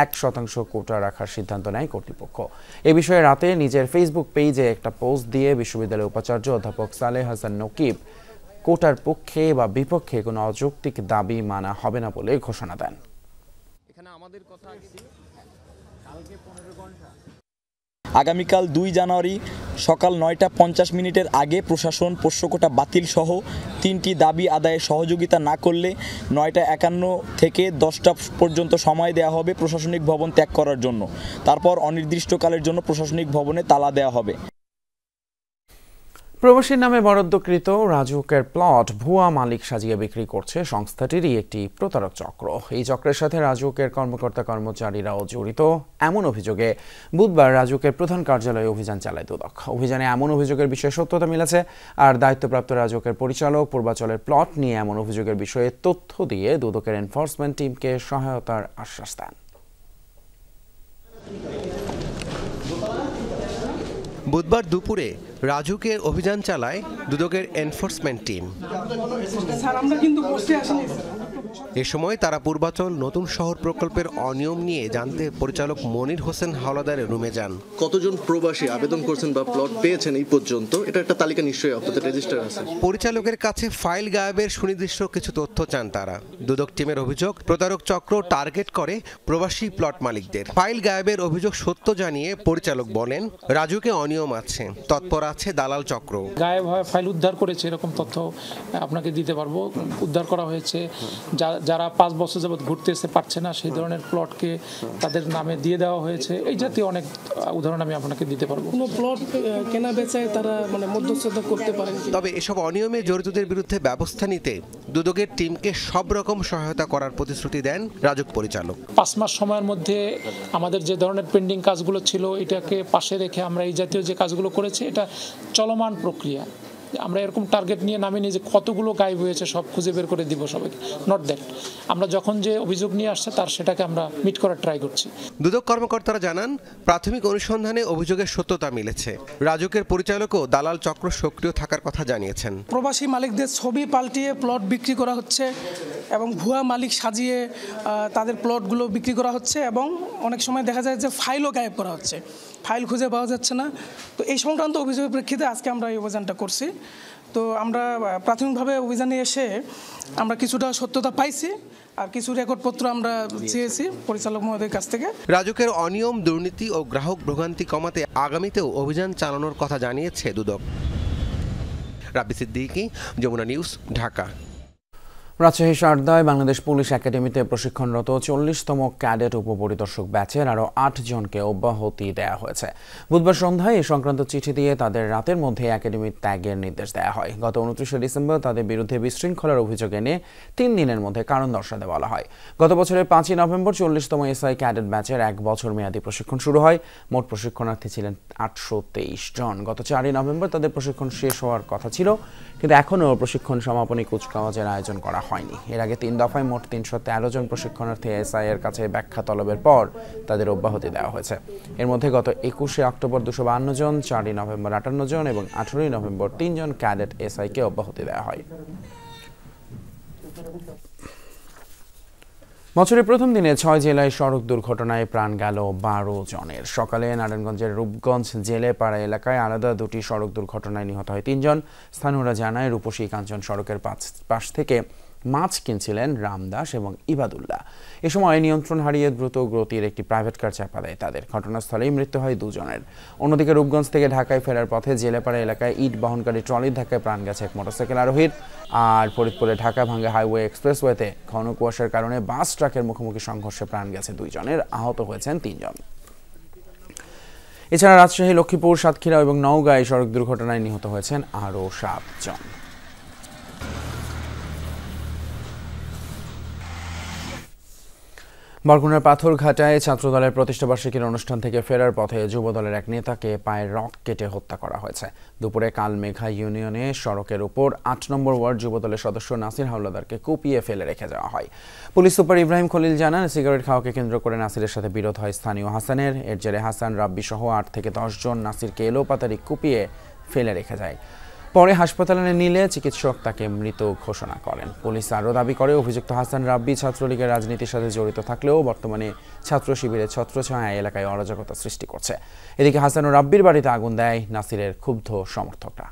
1% কোটা রাখার সিদ্ধান্ত নেয় কর্তৃপক্ষ। এ বিষয়ে রাতে নিজের ফেসবুক পেজে একটা পোস্ট দিয়ে বিশ্ববিদ্যালয়ের উপাচার্য অধ্যাপক সালেহ হাসান নকিব কোটার পক্ষে বা বিপক্ষে কোনো অযৌক্তিক দাবি মানা হবে না বলে ঘোষণা দেন। আগামীকাল 2 জানুয়ারি সকাল 9:50 আগে প্রশাসন পোষ্যকোটা বাতিল সহ 3টি দাবি আদায়ে সহযোগিতা না করলে 9:51 থেকে 10টা পর্যন্ত সময় দেওয়া হবে প্রশাসনিক ভবন ত্যাগ করার জন্য। তারপর অনির্দিষ্টকালের জন্য প্রশাসনিক ভবনে তালা দেওয়া হবে। প্রবাসীর নামে বরাদ্দকৃত রাজুকের প্লট ভুয়া মালিক সাজিয়ে বিক্রি করছে সংস্থাটিরই একটি প্রতারক চক্র। এই চক্রের সাথে রাজুকের কর্মকর্তা কর্মচারীরাও জড়িত এমন অভিযোগে বুধবার রাজুকের প্রধান কার্যালয়ে অভিযান চালায় দুদক। অভিযানে এমন অভিযোগের বিষয়ে সত্যতা মিলেছে, আর দায়িত্বপ্রাপ্ত রাজুকের পরিচালক পূর্বাচলের প্লট নিয়ে এমন অভিযোগের বিষয়ে তথ্য দিয়ে দুদকের এনফোর্সমেন্ট টিমকে সহায়তার আশ্বাস দেন। বুধবার দুপুরে রাজুকে অভিযান চালায় দুদকের এনফোর্সমেন্ট টিম। এ সময় তারা পূর্বাচল নতুন শহর প্রকল্পের অনিয়ম নিয়ে জানতে পরিচালক মনির হোসেন হাওলাদারের রুমে যান। কতজন প্রবাসী আবেদন করছেন বা প্লট পেয়েছেন এই পর্যন্ত, এটা একটা তালিকা নিশ্চয়ই আপনাদের রেজিস্টার আছে। পরিচালকের কাছে ফাইল গায়েবের সুনির্দিষ্ট কিছু তথ্য চান তারা। দুদক টিমের অভিযোগ, প্রতারক চক্র টার্গেট করে প্রবাসী প্লট মালিকদের। ফাইল গায়েবের অভিযোগ সত্য জানিয়ে পরিচালক বলেন রাজুকে অনিয়ম আছে, তৎপর আছে দালাল চক্র। গায়েব হয় ফাইল উদ্ধার করেছে এরকম তথ্য আপনাকে দিতে পারবো। উদ্ধার করা হয়েছে যারা 5 বছর যাবত ঘুরতে এসে পারছে না সেই ধরনের প্লটকে তাদের নামে দিয়ে দেওয়া হয়েছে। এই জাতীয় অনেক উদাহরণ আমি আপনাকে দিতে পারবো। কোনো প্লট কেনা বেচায় তারা মধ্যস্থতা করতে পারেন। তবে এসব অনিয়মে জড়িতদের বিরুদ্ধে ব্যবস্থা নিতে দুদকের টিমকে সব রকম সহায়তা করার প্রতিশ্রুতি দেন রাজুক পরিচালক। 5 মাস সময়ের মধ্যে আমাদের যে ধরনের পেন্ডিং কাজগুলো ছিল এটাকে পাশে রেখে আমরা এই জাতীয় যে কাজগুলো করেছি এটা চলমান প্রক্রিয়া। আমরা এরকম টার্গেট নিয়ে নামিনি যে কতগুলো গায়েব হয়েছে সব খুঁজে বের করে দিব সবাইকে, নট দ্যাট। আমরা যখন যে অভিযোগ নিয়ে আসছে তার সেটাকে আমরা মিট করার ট্রাই করছি। দুদক কর্মকর্তারা জানান প্রাথমিক অনুসন্ধানে অভিযোগের সত্যতা মিলেছে। রাজুকের পরিচালকও দালাল চক্র সক্রিয় থাকার কথা জানিয়েছেন। প্রবাসী মালিকদের ছবি পাল্টিয়ে প্লট বিক্রি করা হচ্ছে এবং ভুয়া মালিক সাজিয়ে তাদের প্লটগুলো বিক্রি করা হচ্ছে এবং অনেক সময় দেখা যায় যে ফাইলও গায়েব করা হচ্ছে, ফাইল খুঁজে পাওয়া যাচ্ছে না। তো এই সংক্রান্ত অভিযোগের প্রেক্ষিতে আজকে আমরা এই অভিযানটা করছি। তো আমরা প্রাথমিকভাবে অভিযানে এসে আমরা কিছুটা সত্যতা পাইছি আর কিছু রেকর্ডপত্র আমরা চেয়েছি পরিচালক মহোদয়ের কাছ থেকে। রাজুকের অনিয়ম, দুর্নীতি ও গ্রাহক ভোগান্তি কমাতে আগামীতেও অভিযান চালানোর কথা জানিয়েছে দুদক। রাব্বি সিদ্দিকী, যমুনা নিউজ, ঢাকা। রাজশাহী শারদায় বাংলাদেশ পুলিশ একাডেমিতে প্রশিক্ষণরত 40তম ক্যাডেট উপপরিদর্শক ব্যাচের আরও 8 জনকে অব্যাহতি দেওয়া হয়েছে। বুধবার সন্ধ্যায় এই সংক্রান্ত চিঠি দিয়ে তাদের রাতের মধ্যে একাডেমি ত্যাগের নির্দেশ দেওয়া হয়। গত 29শে ডিসেম্বর তাদের বিরুদ্ধে বিশৃঙ্খলার অভিযোগ এনে 3 দিনের মধ্যে কারণ দর্শাতে বলা হয়। গত বছরের 5ই নভেম্বর 40তম এসআই ক্যাডেট ব্যাচের 1 বছর মেয়াদী প্রশিক্ষণ শুরু হয়। মোট প্রশিক্ষণার্থী ছিলেন 823 জন। গত 4ই নভেম্বর তাদের প্রশিক্ষণ শেষ হওয়ার কথা ছিল, কিন্তু এখনও প্রশিক্ষণ সমাপনী কুচকাওয়াজের আয়োজন করা হয়নি। এর আগে 3 দফায় মোট 313 জন প্রশিক্ষণার্থী এসআই এর কাছে ব্যাখ্যা তলবের পর তাদের অব্যাহতি দেওয়া হয়েছে। এর মধ্যে গত 21শে অক্টোবর 252 জন, 4ই নভেম্বর 58 জন এবং 18ই নভেম্বর 3 জন ক্যাডেট এসআইকে অব্যাহতি দেওয়া হয়। বছরের প্রথম দিনে 6 জেলায় সড়ক দুর্ঘটনায় প্রাণ গেল 12 জনের। সকালে নারায়ণগঞ্জের রূপগঞ্জ জেলেপাড়া এলাকায় আলাদা 2টি সড়ক দুর্ঘটনায় নিহত হয় 3 জন। স্থানীয়রা জানায় রূপসী কাঞ্চন সড়কের পাশ থেকে মাছ কিনছিলেন রামদাস এবং ইবাদুল্লাহ। এ সময় নিয়ন্ত্রণ হারিয়ে দ্রুত গতির একটি প্রাইভেট কার চাপা দেয় তাদের। ঘটনাস্থলেই মৃত্যু হয় 2 জনের। অন্যদিকে রূপগঞ্জ থেকে ঢাকায় ফেরার পথে জেলেপাড়া এলাকায় ইট বহনকারী ট্রলির ধাক্কায় প্রাণ গেছে এক মোটরসাইকেল আরোহীর। আর ফরিদপুরে ঢাকা ভাঙ্গা হাইওয়ে এক্সপ্রেসওয়েতে ঘন কুয়াশার কারণে বাস ট্রাকের মুখোমুখি সংঘর্ষে প্রাণ গেছে 2 জনের, আহত হয়েছেন 3 জন। এছাড়া রাজশাহী, লক্ষ্মীপুর, সাতক্ষীরা এবং নওগাঁয় সড়ক দুর্ঘটনায় নিহত হয়েছেন আরও 7 জন। বরগুনার পাথরঘাটায় ছাত্রদলের প্রতিষ্ঠাবার্ষিকীর অনুষ্ঠান থেকে ফেরার পথে যুবদলের এক নেতাকে পায়ের রক কেটে হত্যা করা হয়েছে। দুপুরে কালমেঘা ইউনিয়নে সড়কের উপর 8 নম্বর ওয়ার্ড যুবদলের সদস্য নাসির হাওলাদারকে কুপিয়ে ফেলে রেখে যাওয়া হয়। পুলিশ সুপার ইব্রাহিম খলিল জানান, সিগারেট খাওয়াকে কেন্দ্র করে নাসিরের সাথে বিরোধ হয় স্থানীয় হাসানের। এর জেরে হাসান, রাব্বি সহ 8 থেকে 10 জন নাসিরকে এলোপাতাড়ি কুপিয়ে ফেলে রেখে যায়। পরে হাসপাতালে নিলে চিকিৎসক তাকে মৃত ঘোষণা করেন। পুলিশ আরও দাবি করে অভিযুক্ত হাসান রাব্বি ছাত্রলীগের রাজনীতির সাথে জড়িত থাকলেও বর্তমানে ছাত্র শিবিরের ছত্রছায়া এলাকায় অরাজকতা সৃষ্টি করছে। এদিকে হাসান ও রাব্বির বাড়িতে আগুন দেয় নাসিরের ক্ষুব্ধ সমর্থকরা।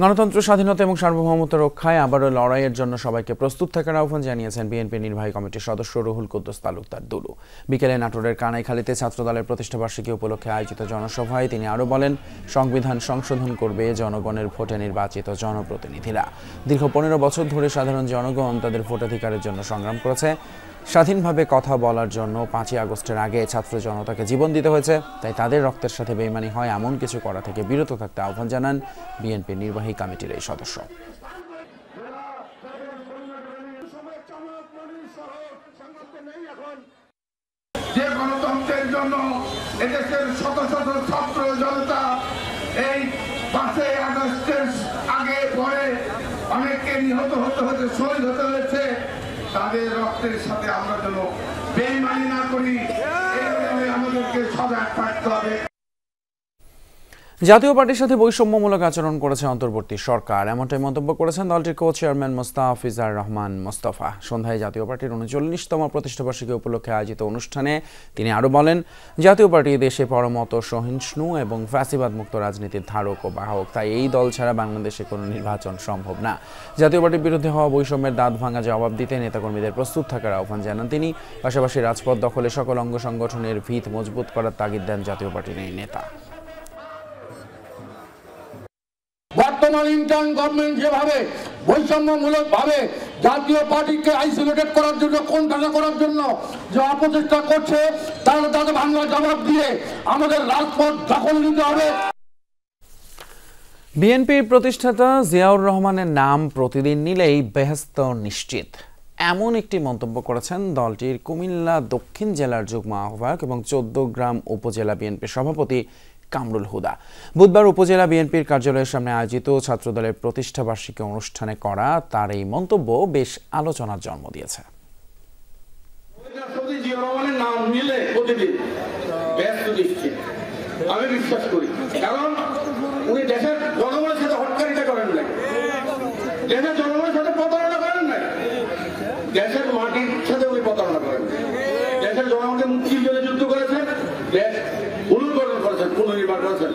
গণতন্ত্র, স্বাধীনতা এবং সার্বভৌমত্ব রক্ষায় আবারও লড়াইয়ের জন্য সবাইকে প্রস্তুত থাকার আহ্বান জানিয়েছেন বিএনপির নির্বাহী কমিটির সদস্য রুহুল কুদ্দুস তালুকদার দুলু। বিকেলে নাটোরের কানাইখালীতে ছাত্রদলের প্রতিষ্ঠাবার্ষিকী উপলক্ষে আয়োজিত জনসভায় তিনি আরও বলেন, সংবিধান সংশোধন করবে জনগণের ভোটে নির্বাচিত জনপ্রতিনিধিরা। দীর্ঘ 15 বছর ধরে সাধারণ জনগণ তাদের ভোটাধিকারের জন্য সংগ্রাম করেছে। স্বাধীনভাবে কথা বলার জন্য 5ই আগস্টের আগে ছাত্র জনতাকে জীবন দিতে হয়েছে। তাই তাদের রক্তের সাথে বেইমানি হয় এমন কিছু করা থেকে বিরত থাকতে আহ্বান জানান বিএনপির নির্বাহী কমিটির এই সদস্য। যে গণতন্ত্রের জন্য এদেশের শত শত ছাত্র জনতা এই 5ই আগস্টের আগে পরে অনেককে নিহত হতে শহীদ হতে হয়েছে, তাদের রক্তের সাথে আমরা যেন বেইমানি না করি, এই আমাদেরকে সজাগ থাকতে হবে। জাতীয় পার্টির সাথে বৈষম্যমূলক আচরণ করেছে অন্তর্বর্তী সরকার, এমনটাই মন্তব্য করেছেন দলটির কো চেয়ারম্যান মোস্তাফিজার রহমান মোস্তফা। সন্ধ্যায় জাতীয় পার্টির 39তম প্রতিষ্ঠাবার্ষিকী উপলক্ষে আয়োজিত অনুষ্ঠানে তিনি আরও বলেন, জাতীয় পার্টি দেশে পরমত সহিষ্ণু এবং ফ্যাসিবাদ মুক্ত রাজনীতির ধারক ও বাহক, তাই এই দল ছাড়া বাংলাদেশে কোনো নির্বাচন সম্ভব না। জাতীয় পার্টির বিরুদ্ধে হওয়া বৈষম্যের দাঁত ভাঙা জবাব দিতে নেতাকর্মীদের প্রস্তুত থাকার আহ্বান জানান তিনি। পাশাপাশি রাজপথ দখলে সকল অঙ্গ সংগঠনের ভিত মজবুত করার তাগিদ দেন জাতীয় পার্টির এই নেতা। বর্তমান ইন্টার্ন গভর্নমেন্ট যেভাবে বৈষম্যমূলক ভাবে জাতীয় পার্টিকে আইসোলেটেড করার জন্য, কোণঠাসা করার জন্য যে অপচেষ্টা করছে, তাহলে তাদের বাংলা জবাব দিয়ে আমাদের রাজপথ দখল নিতে হবে। বিএনপির প্রতিষ্ঠাতা জিয়াউর রহমানের নাম প্রতিদিন নিলেই বেহেশত নিশ্চিত, এমন একটি মন্তব্য করেছেন দলটির কুমিল্লা দক্ষিণ জেলার যুগ্ম আহ্বায়ক এবং 14 গ্রাম উপজেলা বিএনপির সভাপতি কামরুল হুদা। বুধবার উপজেলা বিএনপির কার্যালয়ের সামনে আয়োজিত ছাত্রদলের প্রতিষ্ঠাবার্ষিকী অনুষ্ঠানে করা তার এই মন্তব্য বেশ আলোচনার জন্ম দিয়েছে। আমি বিশ্বাস করি, কারণ উনি দেশের জনগণের সাথে হটকারিতা করেন নাই, দেশের জনগণের সাথে প্রতারণা করেন নাই, দেশের মাটির সাথে উনি প্রতারণা করেন, দেশের জনগণকে মুক্তির জন্য যুদ্ধ করেছেন, দেশ পুনর্গঠন করেছেন, পুনর্নির্মাণ করেছেন।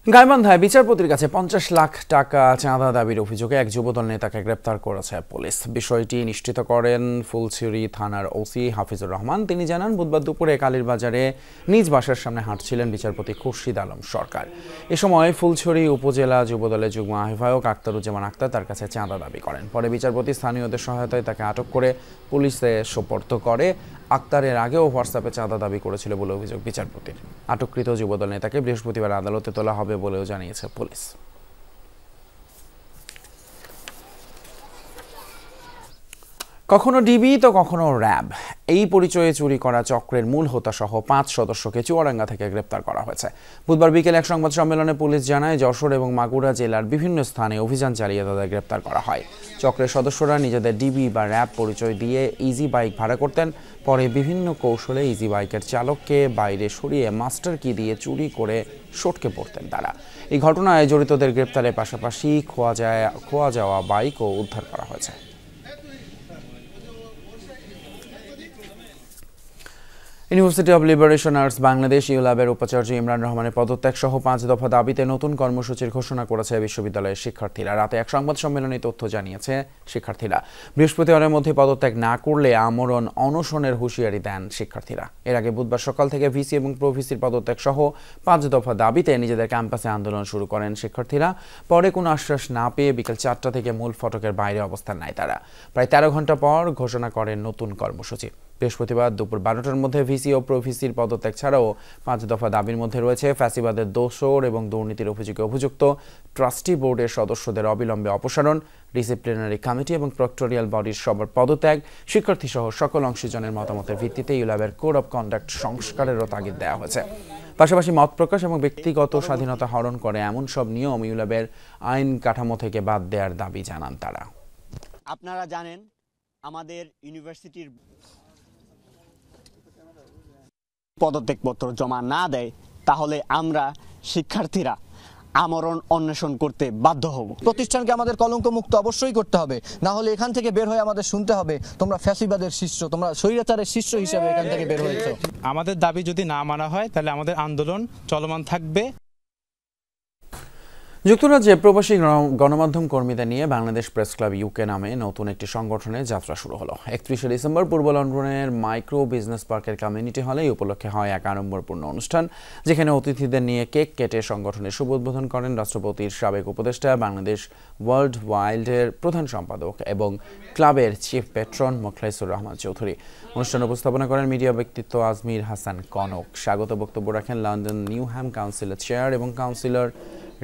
গাইবান্ধায় বিচারপতির কাছে 50 লাখ টাকা চাঁদা দাবির অভিযোগে এক যুবদল নেতাকে গ্রেপ্তার করেছে পুলিশ। বিষয়টি নিশ্চিত করেন ফুলছড়ি থানার ওসি হাফিজুর রহমান। তিনি জানান, বুধবার দুপুরে কালীরবাজারে নিজ বাসার সামনে হাঁটছিলেন বিচারপতি খুরশিদ আলম সরকার। এ সময় ফুলছড়ি উপজেলা যুবদলের যুগ্ম আহ্বায়ক আক্তারুজ্জামান আক্তার তার কাছে চাঁদা দাবি করেন। পরে বিচারপতি স্থানীয়দের সহায়তায় তাকে আটক করে পুলিশে সোপর্দ করে। আক্তারের আগেও হোয়াটসঅ্যাপে চাঁদা দাবি করেছিল বলে অভিযোগ বিচারপতির। আটককৃত যুবদল নেতাকে বৃহস্পতিবার আদালতে তোলা হবে বলেও জানিয়েছে পুলিশ। কখনো ডিবি তো কখনো র্যাব, এই পরিচয়ে চুরি করা চক্রের মূল হোতা সহ 5 সদস্যকে চুয়াডাঙ্গা থেকে গ্রেপ্তার করা হয়েছে। বুধবার বিকেলে এক সংবাদ সম্মেলনে পুলিশ জানায়, যশোর এবং মাগুরা জেলার বিভিন্ন স্থানে অভিযান চালিয়ে তাদের গ্রেপ্তার করা হয়। চক্রের সদস্যরা নিজেদের ডিবি বা র্যাব পরিচয় দিয়ে ইজি বাইক ভাড়া করতেন। পরে বিভিন্ন কৌশলে ইজি বাইকের চালককে বাইরে সরিয়ে মাস্টার কি দিয়ে চুরি করে সটকে পড়তেন তারা। এই ঘটনায় জড়িতদের গ্রেপ্তারের পাশাপাশি খোয়া যাওয়া বাইকও উদ্ধার করা হয়েছে। University of Liberal Arts Bangladesh ইউল্যাবের উপাচার্য ইমরান রহমানের পদত্যাগ সহ 5 দফা দাবিতে নতুন কর্মসূচির ঘোষণা করেছে বিশ্ববিদ্যালয়ের শিক্ষার্থীরা। রাতে এক সংবাদ সম্মেলনে তথ্য জানিয়েছে শিক্ষার্থীরা। বৃহস্পতিবারের মধ্যে পদত্যাগ না করলে আমরণ অনশনের হুঁশিয়ারি দেন শিক্ষার্থীরা। এর আগে বুধবার সকাল থেকে ভিসি এবং প্রভিসির পদত্যাগ সহ 5 দফা দাবিতে নিজেদের ক্যাম্পাসে আন্দোলন শুরু করেন শিক্ষার্থীরা। পরে কোনো আশ্বাস না পেয়ে বিকেল 4টা থেকে মূল ফটকের বাইরে অবস্থান নেয় তারা। প্রায় 13 ঘন্টা পর ঘোষণা করেন নতুন কর্মসূচি। বৃহস্পতিবার দুপুর 12টার মধ্যে ভিসি ও প্রভিসির পদত্যাগ ছাড়াও 5 দফা দাবির মধ্যে রয়েছে ফ্যাসিবাদের দোসর এবং দুর্নীতির অভিযোগে অভিযুক্ত ট্রাস্টি বোর্ডের সদস্যদের অবিলম্বে অপসারণ, ডিসিপ্লিনারি কমিটি এবং প্রক্টোরিয়াল বডির সবার পদত্যাগ, শিক্ষার্থী সহ সকল অংশীজনের মতামতের ভিত্তিতে ইউল্যাবের কোড অফ কন্ডাক্ট সংস্কারেরও তাগিদ দেওয়া হয়েছে। পাশাপাশি মত প্রকাশ এবং ব্যক্তিগত স্বাধীনতা হরণ করে এমন সব নিয়ম ইউল্যাবের আইন কাঠামো থেকে বাদ দেওয়ার দাবি জানান তারা। আপনারা জানেন, আমাদের ইউনিভার্সিটির পদত্যাগপত্র জমা না দেয় তাহলে আমরা শিক্ষার্থীরা আমরণ অন্বেষণ করতে বাধ্য হব। প্রতিষ্ঠানকে আমাদের কলঙ্ক মুক্ত অবশ্যই করতে হবে, না হলে এখান থেকে বের হয়ে আমাদের শুনতে হবে তোমরা ফ্যাসিবাদের শিষ্য, তোমরা স্বৈরাচারের শিষ্য হিসেবে এখান থেকে বের হয়েছো। আমাদের দাবি যদি না মানা হয় তাহলে আমাদের আন্দোলন চলমান থাকবে। যুক্তরাজ্যে প্রবাসী গণমাধ্যম কর্মীদের নিয়ে বাংলাদেশ প্রেস ক্লাব ইউকে নামে নতুন একটি সংগঠনের যাত্রা শুরু হলো। 31শে ডিসেম্বর পূর্ব লন্ডনের মাইক্রো বিজনেস পার্কের কমিউনিটি হলে এই উপলক্ষে হয় এক আড়ম্বরপূর্ণ অনুষ্ঠান, যেখানে অতিথিদের নিয়ে কেক কেটে সংগঠনের শুভ উদ্বোধন করেন রাষ্ট্রপতির সাবেক উপদেষ্টা, বাংলাদেশ ওয়ার্ল্ড ওয়াইল্ডের প্রধান সম্পাদক এবং ক্লাবের চিফ পেট্রন মোখলেছুর রহমান চৌধুরী। অনুষ্ঠান উপস্থাপনা করেন মিডিয়া ব্যক্তিত্ব আজমির হাসান কনক। স্বাগত বক্তব্য রাখেন লন্ডন নিউহ্যাম কাউন্সিলের চেয়ার এবং কাউন্সিলর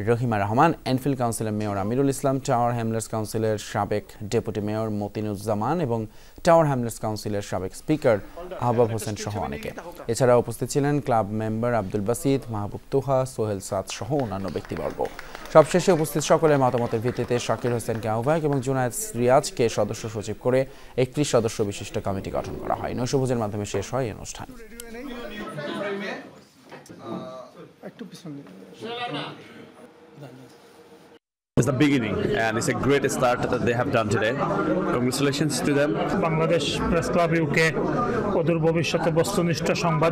রহিমা রহমান, এনফিল্ড কাউন্সিলের mayor Amirul Islam, tower Hamlets কাউন্সিলের সাবেক ডেপুটি মেয়র মতিনুজ্জামান এবং টাওয়ার হ্যামলেটস কাউন্সিলের সাবেক স্পিকার আহবাব হোসেন সহ অনেকে। এছাড়া উপস্থিত ছিলেন ক্লাব মেম্বার আব্দুল বাসিদ, মাহবুব তোহা, সোহেল সাদ সহ অন্যান্য ব্যক্তিবর্গ। সবশেষে উপস্থিত সকলের মতামতের ভিত্তিতে শাকির হোসেনকে আহ্বায়ক এবং জুনায়েদ রিয়াজকে সদস্য সচিব করে 31 সদস্য বিশিষ্ট কমিটি গঠন করা হয়। নৈশভোজের মাধ্যমে শেষ হয় এই অনুষ্ঠান। It's the beginning and it's a great start that they have done today. Congratulations to them. Bangladesh press club UK অদূর ভবিষ্যতে বস্তুনিষ্ঠ সংবাদ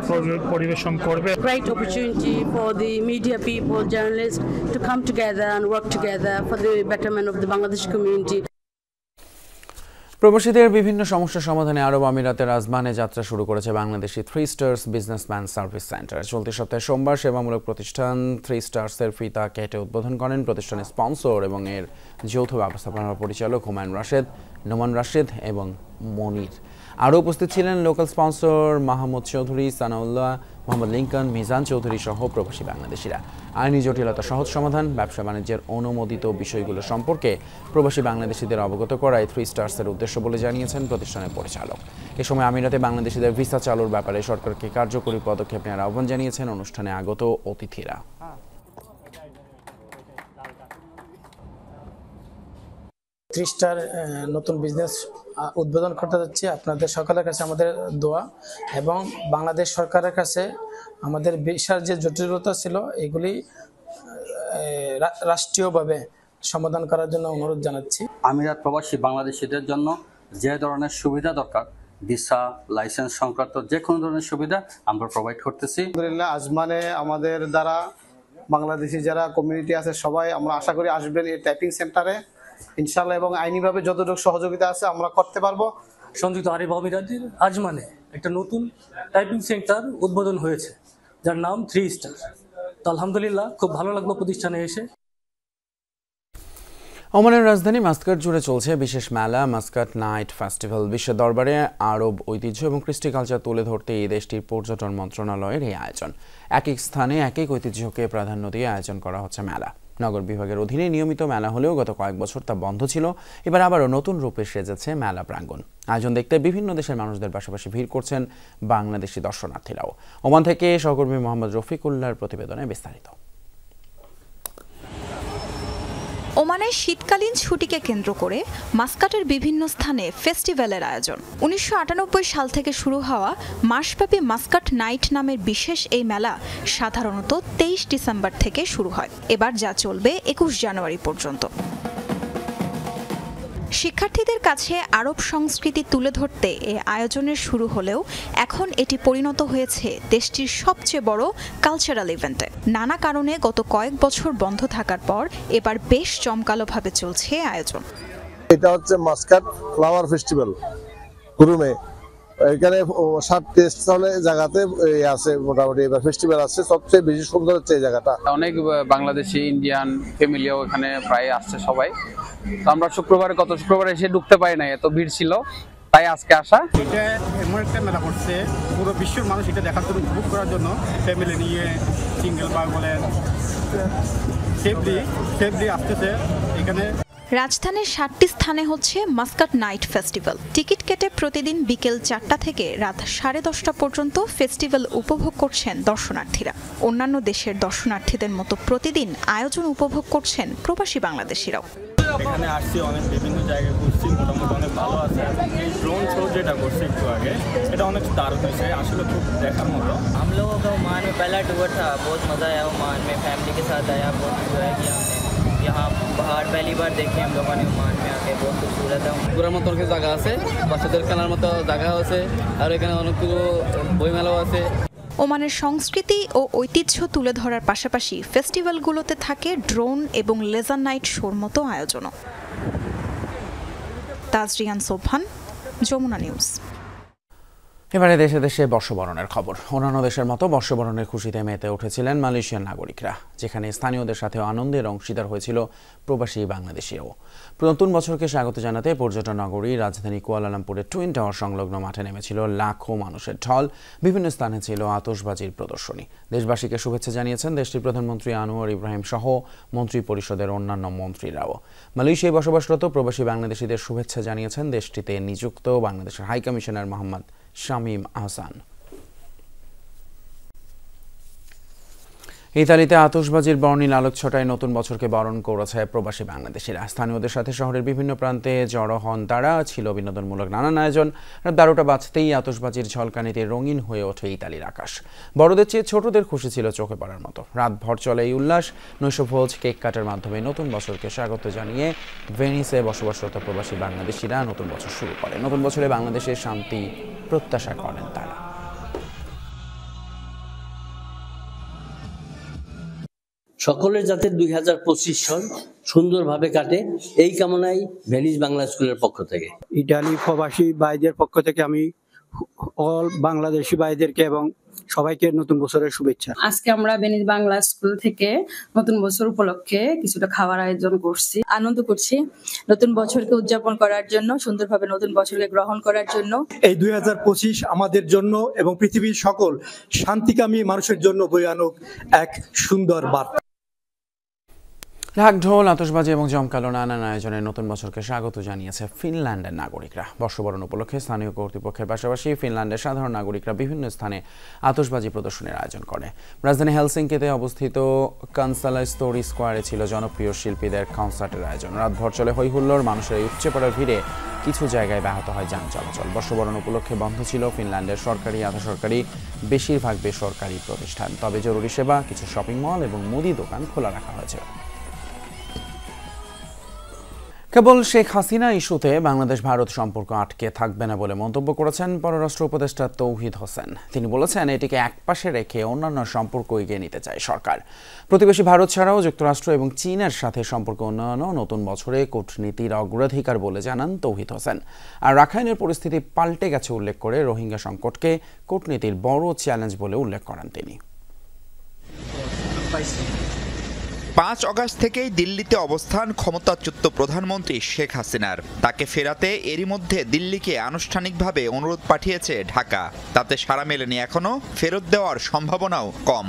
পরিবেশন করবে। Great opportunity for the media people, journalists to come together and work together for the betterment of the Bangladeshi community. প্রবাসীদের বিভিন্ন সমস্যা সমাধানে আরব আমিরাতের আজমানে যাত্রা শুরু করেছে Bangladeshi 3 stars businessman service centre. চলতি সপ্তাহে সোমবার সেবামূলক প্রতিষ্ঠান 3 স্টার্সের ফিতা কেটে উদ্বোধন করেন প্রতিষ্ঠানের স্পন্সর এবং এর যৌথ ব্যবস্থাপনা পরিচালক হুমায়ুন রাশেদ, নোমান রাশেদ এবং মনির। আরও উপস্থিত ছিলেন local sponsor Mahmud Chowdhury, Sanaullah, Mohammad Lincoln, Mizan Chowdhury সহ প্রবাসী বাংলাদেশিরা। আইনি জটিলতা সহজ সমাধান, ব্যবসা বাণিজ্যের অনুমোদিত বিষয়গুলো সম্পর্কে প্রবাসী বাংলাদেশিদের অবগত করাই 3 স্টার্সের উদ্দেশ্য বলে জানিয়েছেন প্রতিষ্ঠানের পরিচালক। এ সময় আমিরাতে বাংলাদেশিদের ভিসা চালুর ব্যাপারে সরকারকে কার্যকরী পদক্ষেপ নেওয়ার আহ্বান জানিয়েছেন অনুষ্ঠানে আগত অতিথিরা। 3 স্টার নতুন বিজনেস উদ্বোধন করতে যাচ্ছি। আপনাদের সকলের কাছে আমাদের দোয়া এবং বাংলাদেশ সরকারের কাছে আমাদের ভিসার যে জটিলতা ছিল এগুলি রাষ্ট্রীয়ভাবে সমাধান করার জন্য অনুরোধ জানাচ্ছি। আমিরাত প্রবাসী বাংলাদেশিদের জন্য যে ধরনের সুবিধা দরকার, ভিসা, লাইসেন্স সংক্রান্ত যে কোনো ধরনের সুবিধা আমরা প্রোভাইড করতেছি। আলহামদুলিল্লাহ, আজমানে আমাদের দ্বারা বাংলাদেশি যারা কমিউনিটি আছে সবাই আমরা আশা করি আসবেন এই টাইপিং সেন্টারে ইনশাআল্লাহ, এবং আইনিভাবে যতটুকু সহযোগিতা আছে আমরা করতে পারবো। সংযুক্ত আরব আমিরাতের আজমানে একটা নতুন টাইপিং সেন্টার উদ্বোধন হয়েছে যার নাম 3 স্টার। তো আলহামদুলিল্লাহ খুব ভালো লাগলো প্রতিষ্ঠানে এসে। ওমানের রাজধানী মাস্কাট জুড়ে চলছে বিশেষ মেলা মাস্কাট নাইট ফেস্টিভ্যাল। বিশ্ব দরবারে আরব ঐতিহ্য এবং কৃষ্টি কালচার তুলে ধরতে এই দেশটির পর্যটন মন্ত্রণালয়ের এই আয়োজন। এক এক স্থানে এক এক ঐতিহ্যকে প্রাধান্য দিয়ে আয়োজন করা হচ্ছে মেলা। নগর বিভাগের অধীনে নিয়মিত মেলা হলেও গত কয়েক বছর তা বন্ধ ছিল। এবার আবারও নতুন রূপে সেজেছে মেলা প্রাঙ্গণ। আয়োজন দেখতে বিভিন্ন দেশের মানুষদের পাশাপাশি ভিড় করছেন বাংলাদেশি দর্শনার্থীরাও। ওমান থেকে সহকর্মী মোহাম্মদ রফিকুল্লাহর প্রতিবেদনে বিস্তারিত। ওমানের শীতকালীন ছুটিকে কেন্দ্র করে মাস্কাটের বিভিন্ন স্থানে ফেস্টিভ্যালের আয়োজন। 1998 সাল থেকে শুরু হওয়া মাসব্যাপী মাস্কাট নাইট নামের বিশেষ এই মেলা সাধারণত 23 ডিসেম্বর থেকে শুরু হয়। এবার যা চলবে 21 জানুয়ারি পর্যন্ত। শিক্ষার্থীদের কাছে আরব সংস্কৃতি তুলে ধরতে এ আয়োজনের শুরু হলেও এখন এটি পরিণত হয়েছে দেশটির সবচেয়ে বড় কালচারাল ইভেন্টে। নানা কারণে গত কয়েক বছর বন্ধ থাকার পর এবার বেশ জমকালোভাবে চলছে আয়োজন। এটা হচ্ছে মাস্কাট ফ্লাওয়ার ফেস্টিভ্যাল গুরুমে। এখানে 7টি স্টলে জায়গাতে আছে, মোটামুটি এবার ফেস্টিভ্যাল আছে। সবচেয়ে বেশি সুন্দর হচ্ছে এই জায়গাটা। অনেক বাংলাদেশি ইন্ডিয়ান ফ্যামিলিও এখানে প্রায় আসছে সবাই। তো আমরা গত শুক্রবারে এসে ঢুকতে পারি না, এত ভিড় ছিল, তাই আজকে আসা। এটা এমন একটা মেলা করছে পুরো বিশ্বের মানুষ এটা দেখার জন্য, উপভোগ করার জন্য, ফ্যামিলি নিয়ে সিঙ্গেল বা বলেন সেফলি আসতেছে এখানে। রাজধানীর 7টি স্থানে হচ্ছে মাস্কাট নাইট ফেস্টিভ্যাল। টিকিট কেটে প্রতিদিন বিকেল 4টা থেকে রাত 10:30 পর্যন্ত ফেস্টিভ্যাল উপভোগ করছেন দর্শনার্থীরা। অন্যান্য দেশের দর্শনার্থীদের মতো প্রতিদিন আয়োজন উপভোগ করছেন প্রবাসী বাংলাদেশিরাও। এখানে আসছি, অনেক বিভিন্ন জায়গায় ঘুরছি, মোটামুটি অনেক ভালো আছে। এই ড্রোন শো যেটা করছে একটু আগে, এটা অনেক দারুণ হয়েছে, আসলে খুব দেখার মতো। हम लोगों का ओमान में पहला टूर था, बहुत मज़ा आया। ओमान में फैमिली के साथ आया, बहुत एंजॉय किया हमने। यहाँ पहाड़ पहली बार देखे हम लोगों ने ओमान में आके, बहुत खूबसूरत है। ঘোরার মতো অনেক জায়গা আছে, বাচ্চাদের খেলার মতো জায়গা আছে, আর এখানে অনেকগুলো বইমেলাও আছে। ওমানের সংস্কৃতি ও ঐতিহ্য তুলে ধরার পাশাপাশি ফেস্টিভ্যালগুলোতে থাকে ড্রোন এবং লেজার নাইট শোর মতো আয়োজনও। তাজরিয়ান সোবহান, যমুনা নিউজ। এবারে দেশে দেশে বর্ষবরণের খবর। অন্যান্য দেশের মতো বর্ষবরণের খুশিতে মেতে উঠেছিলেন মালয়েশিয়ার নাগরিকরা, যেখানে স্থানীয়দের সাথেও আনন্দের অংশীদার হয়েছিল প্রবাসী বাংলাদেশিও। নতুন বছরকে স্বাগত জানাতে পর্যটন নগরী রাজধানী কুয়ালালামপুরের টুইন টাওয়ার সংলগ্ন মাঠে নেমেছিল লাখো মানুষের ঢল। বিভিন্ন স্থানে ছিল আতশবাজির প্রদর্শনী। দেশবাসীকে শুভেচ্ছা জানিয়েছেন দেশটির প্রধানমন্ত্রী আনোয়ার ইব্রাহিম সহ মন্ত্রী পরিষদের অন্যান্য মন্ত্রীরাও। মালয়েশিয়ায় বসবাসরত প্রবাসী বাংলাদেশিদের শুভেচ্ছা জানিয়েছেন দেশটিতে নিযুক্ত বাংলাদেশের হাই কমিশনার মোহাম্মদ শামীম আহসান। ইতালিতে আতশবাজির বর্ণিল আলোকছটায় নতুন বছরকে বরণ করেছে প্রবাসী বাংলাদেশিরা। স্থানীয়দের সাথে শহরের বিভিন্ন প্রান্তে জড়ো হন তারা। ছিল বিনোদনমূলক নানান আয়োজন। রাত 12টা বাজতেই আতশবাজির ঝলকানিতে রঙিন হয়ে ওঠে ইতালির আকাশ। বড়দের চেয়ে ছোটদের খুশি ছিল চোখে পড়ার মতো। রাতভর চলে এই উল্লাস। নৈশভোজ, কেক কাটার মাধ্যমে নতুন বছরকে স্বাগত জানিয়ে ভেনিসে বসবাসরত প্রবাসী বাংলাদেশিরা নতুন বছর শুরু করে। নতুন বছরে বাংলাদেশের শান্তি প্রত্যাশা করেন তারা। সকলের যাতে 2025 সন সুন্দরভাবে কাটে, এই কামনাই ভেনিস বাংলা স্কুলের পক্ষ থেকে। ইটালি প্রবাসী ভাইদের পক্ষ থেকে আমি অল বাংলাদেশি ভাইদেরকে এবং সবাইকে নতুন বছরের শুভেচ্ছা। আজকে আমরা ভেনিস বাংলা স্কুল থেকে নতুন বছর উপলক্ষে কিছুটা খাবার আয়োজন করছি, আনন্দ করছি নতুন বছরকে উদযাপন করার জন্য, সুন্দরভাবে নতুন বছরকে গ্রহণ করার জন্য। এই 2025 আমাদের জন্য এবং পৃথিবীর সকল শান্তিকামী মানুষের জন্য বয়ে আনুক এক সুন্দর বার্তা। ঢাক ঢোল, আতশবাজি এবং জমকালো নানান আয়োজনে নতুন বছরকে স্বাগত জানিয়েছে ফিনল্যান্ডের নাগরিকরা। বর্ষবরণ উপলক্ষে স্থানীয় কর্তৃপক্ষের পাশাপাশি ফিনল্যান্ডের সাধারণ নাগরিকরা বিভিন্ন স্থানে আতশবাজি প্রদর্শনীর আয়োজন করে। রাজধানী হেলসিঙ্কিতে অবস্থিত কানসালা স্টোরি স্কোয়ারে ছিল জনপ্রিয় শিল্পীদের কনসার্টের আয়োজন। রাতভর চলে হৈ হুল্লোড়। মানুষের এই উপচে পড়ার ভিড়ে কিছু জায়গায় ব্যাহত হয় যান চলাচল। বর্ষবরণ উপলক্ষে বন্ধ ছিল ফিনল্যান্ডের সরকারি, আধা সরকারি, বেশিরভাগ বেসরকারি প্রতিষ্ঠান। তবে জরুরি সেবা, কিছু শপিং মল এবং মুদি দোকান খোলা রাখা হয়েছে। কেবল শেখ হাসিনা ইস্যুতে বাংলাদেশ ভারত সম্পর্ক আটকে থাকবে না বলে মন্তব্য করেছেন পররাষ্ট্র উপদেষ্টা তৌহিদ হোসেন। তিনি বলেছেন, এটিকে একপাশে রেখে অন্যান্য সম্পর্ক এগিয়ে নিতে চায় সরকার। প্রতিবেশী ভারত ছাড়াও যুক্তরাষ্ট্র এবং চীনের সাথে সম্পর্ক উন্নয়নও নতুন বছরে কূটনীতির অগ্রাধিকার বলে জানান তৌহিদ হোসেন। আর রাখাইনের পরিস্থিতি পাল্টে গেছে উল্লেখ করে রোহিঙ্গা সংকটকে কূটনীতির বড় চ্যালেঞ্জ বলে উল্লেখ করেন তিনি। 5 আগস্ট থেকেই দিল্লিতে অবস্থান ক্ষমতাচ্যুত প্রধানমন্ত্রী শেখ হাসিনার। তাকে ফেরাতে এরই মধ্যে দিল্লিকে আনুষ্ঠানিকভাবে অনুরোধ পাঠিয়েছে ঢাকা। তাতে সাড়া মেলেনি এখনো, ফেরত দেওয়ার সম্ভাবনাও কম।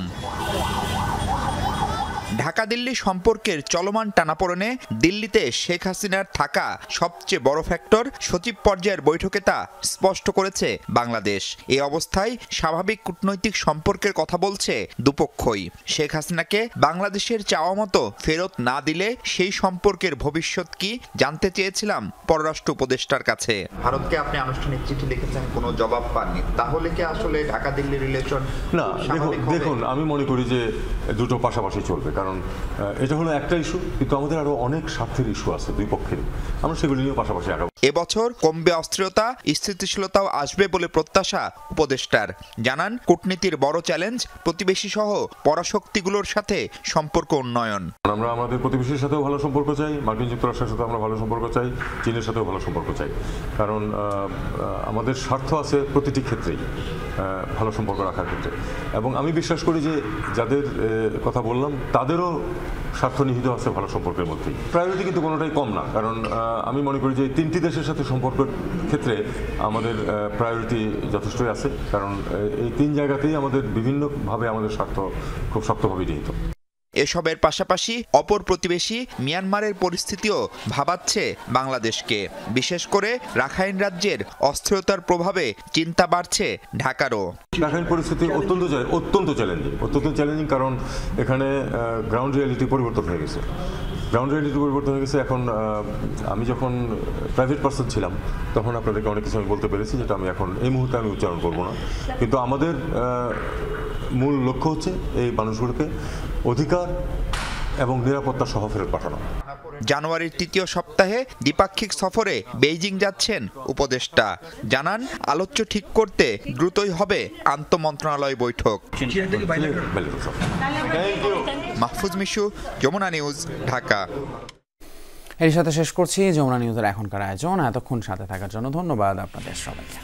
ঢাকা দিল্লি সম্পর্কের চলমান টানাপোড়েনে দিল্লিতে শেখ হাসিনার থাকা সবচেয়ে বড় ফ্যাক্টর। সচিব পর্যায়ের বৈঠকে তা স্পষ্ট করেছে বাংলাদেশ। এই অবস্থায় স্বাভাবিক কূটনৈতিক সম্পর্কের কথা বলছে দুপক্ষই। শেখ হাসিনাকে বাংলাদেশের চাওয়া মতো ফেরত না দিলে সেই সম্পর্কের ভবিষ্যৎ কি জানতে চেয়েছিলাম পররাষ্ট্র উপদেষ্টার কাছে। ভারতকে আপনি আনুষ্ঠানিক চিঠি লিখেছেন, কোনো জবাব পাননি, তাহলে কি আসলে ঢাকা দিল্লি রিলেশন? না, দেখুন আমি মনে করি যে দুটো পাশাপাশি চলবে, কারণ এটা হলো একটা ইস্যু, কিন্তু আমাদের আরো অনেক স্বার্থের ইস্যু আছে দুই পক্ষের। আমরা সেগুলি নিয়ে পাশাপাশি আগাবো। এবছর কমবে অস্থিরতা, স্থিতিশীলতাও আসবে বলে প্রত্যাশা উপদেষ্টার। জানান, কূটনীতির বড় চ্যালেঞ্জ প্রতিবেশী সহ পরাশক্তিগুলোর সাথে সম্পর্ক উন্নয়ন। আমরা আমাদের প্রতিবেশীর সাথেও ভালো সম্পর্ক চাই, মার্কিন যুক্তরাষ্ট্রের সাথে আমরা ভালো সম্পর্ক চাই, চীনের সাথেও ভালো সম্পর্ক চাই, কারণ আমাদের স্বার্থ আছে প্রতিটি ক্ষেত্রেই ভালো সম্পর্ক রাখার ক্ষেত্রে। এবং আমি বিশ্বাস করি যে যাদের কথা বললাম তাদেরও স্বার্থ নিহিত আছে ভালো সম্পর্কের মধ্যেই। প্রায়োরিটি কিন্তু কোনোটাই কম না, কারণ আমি মনে করি যে 3টি দেশের সাথে সম্পর্কের ক্ষেত্রে আমাদের প্রায়োরিটি যথেষ্টই আছে, কারণ এই 3 জায়গাতেই আমাদের বিভিন্নভাবে আমাদের স্বার্থ খুব শক্তভাবে নিহিত। এসবের পাশাপাশি অপর প্রতিবেশী মিয়ানমারের পরিস্থিতিও ভাবাচ্ছে বাংলাদেশকে। বিশেষ করে রাখাইন রাজ্যের অস্থিরতার প্রভাবে চিন্তা বাড়ছে ঢাকারও। রাখাইন পরিস্থিতি অত্যন্ত চ্যালেঞ্জিং, কারণ এখানে গ্রাউন্ড রিয়ালিটি পরিবর্তন হয়ে গেছে। গ্রাউন্ড রিয়েলিটি পরিবর্তন হয়ে গেছে। এখন আমি যখন প্রাইভেট পার্সন ছিলাম তখন আপনাদেরকে অনেক কিছু আমি বলতে পেরেছি, যেটা আমি এখন এই মুহূর্তে আমি উচ্চারণ করব না। কিন্তু আমাদের মূল লক্ষ্য হচ্ছে এই মানুষগুলোকে অধিকার এবং নিরাপত্তা সহ ফেরত পাঠানো। জানুয়ারির তৃতীয় সপ্তাহে দ্বিপাক্ষিক সফরে বেইজিং যাচ্ছেন উপদেষ্টা। জানান আলোচ্য ঠিক করতে দ্রুতই হবে আন্তঃমন্ত্রণালয় বৈঠক। মাহফুজ মিশু, যমুনা নিউজ, ঢাকা। এর সাথে শেষ করছি যমুনা নিউজের এখনকার আয়োজন। এতক্ষণ সাথে থাকার জন্য ধন্যবাদ আপনাদের সবাইকে।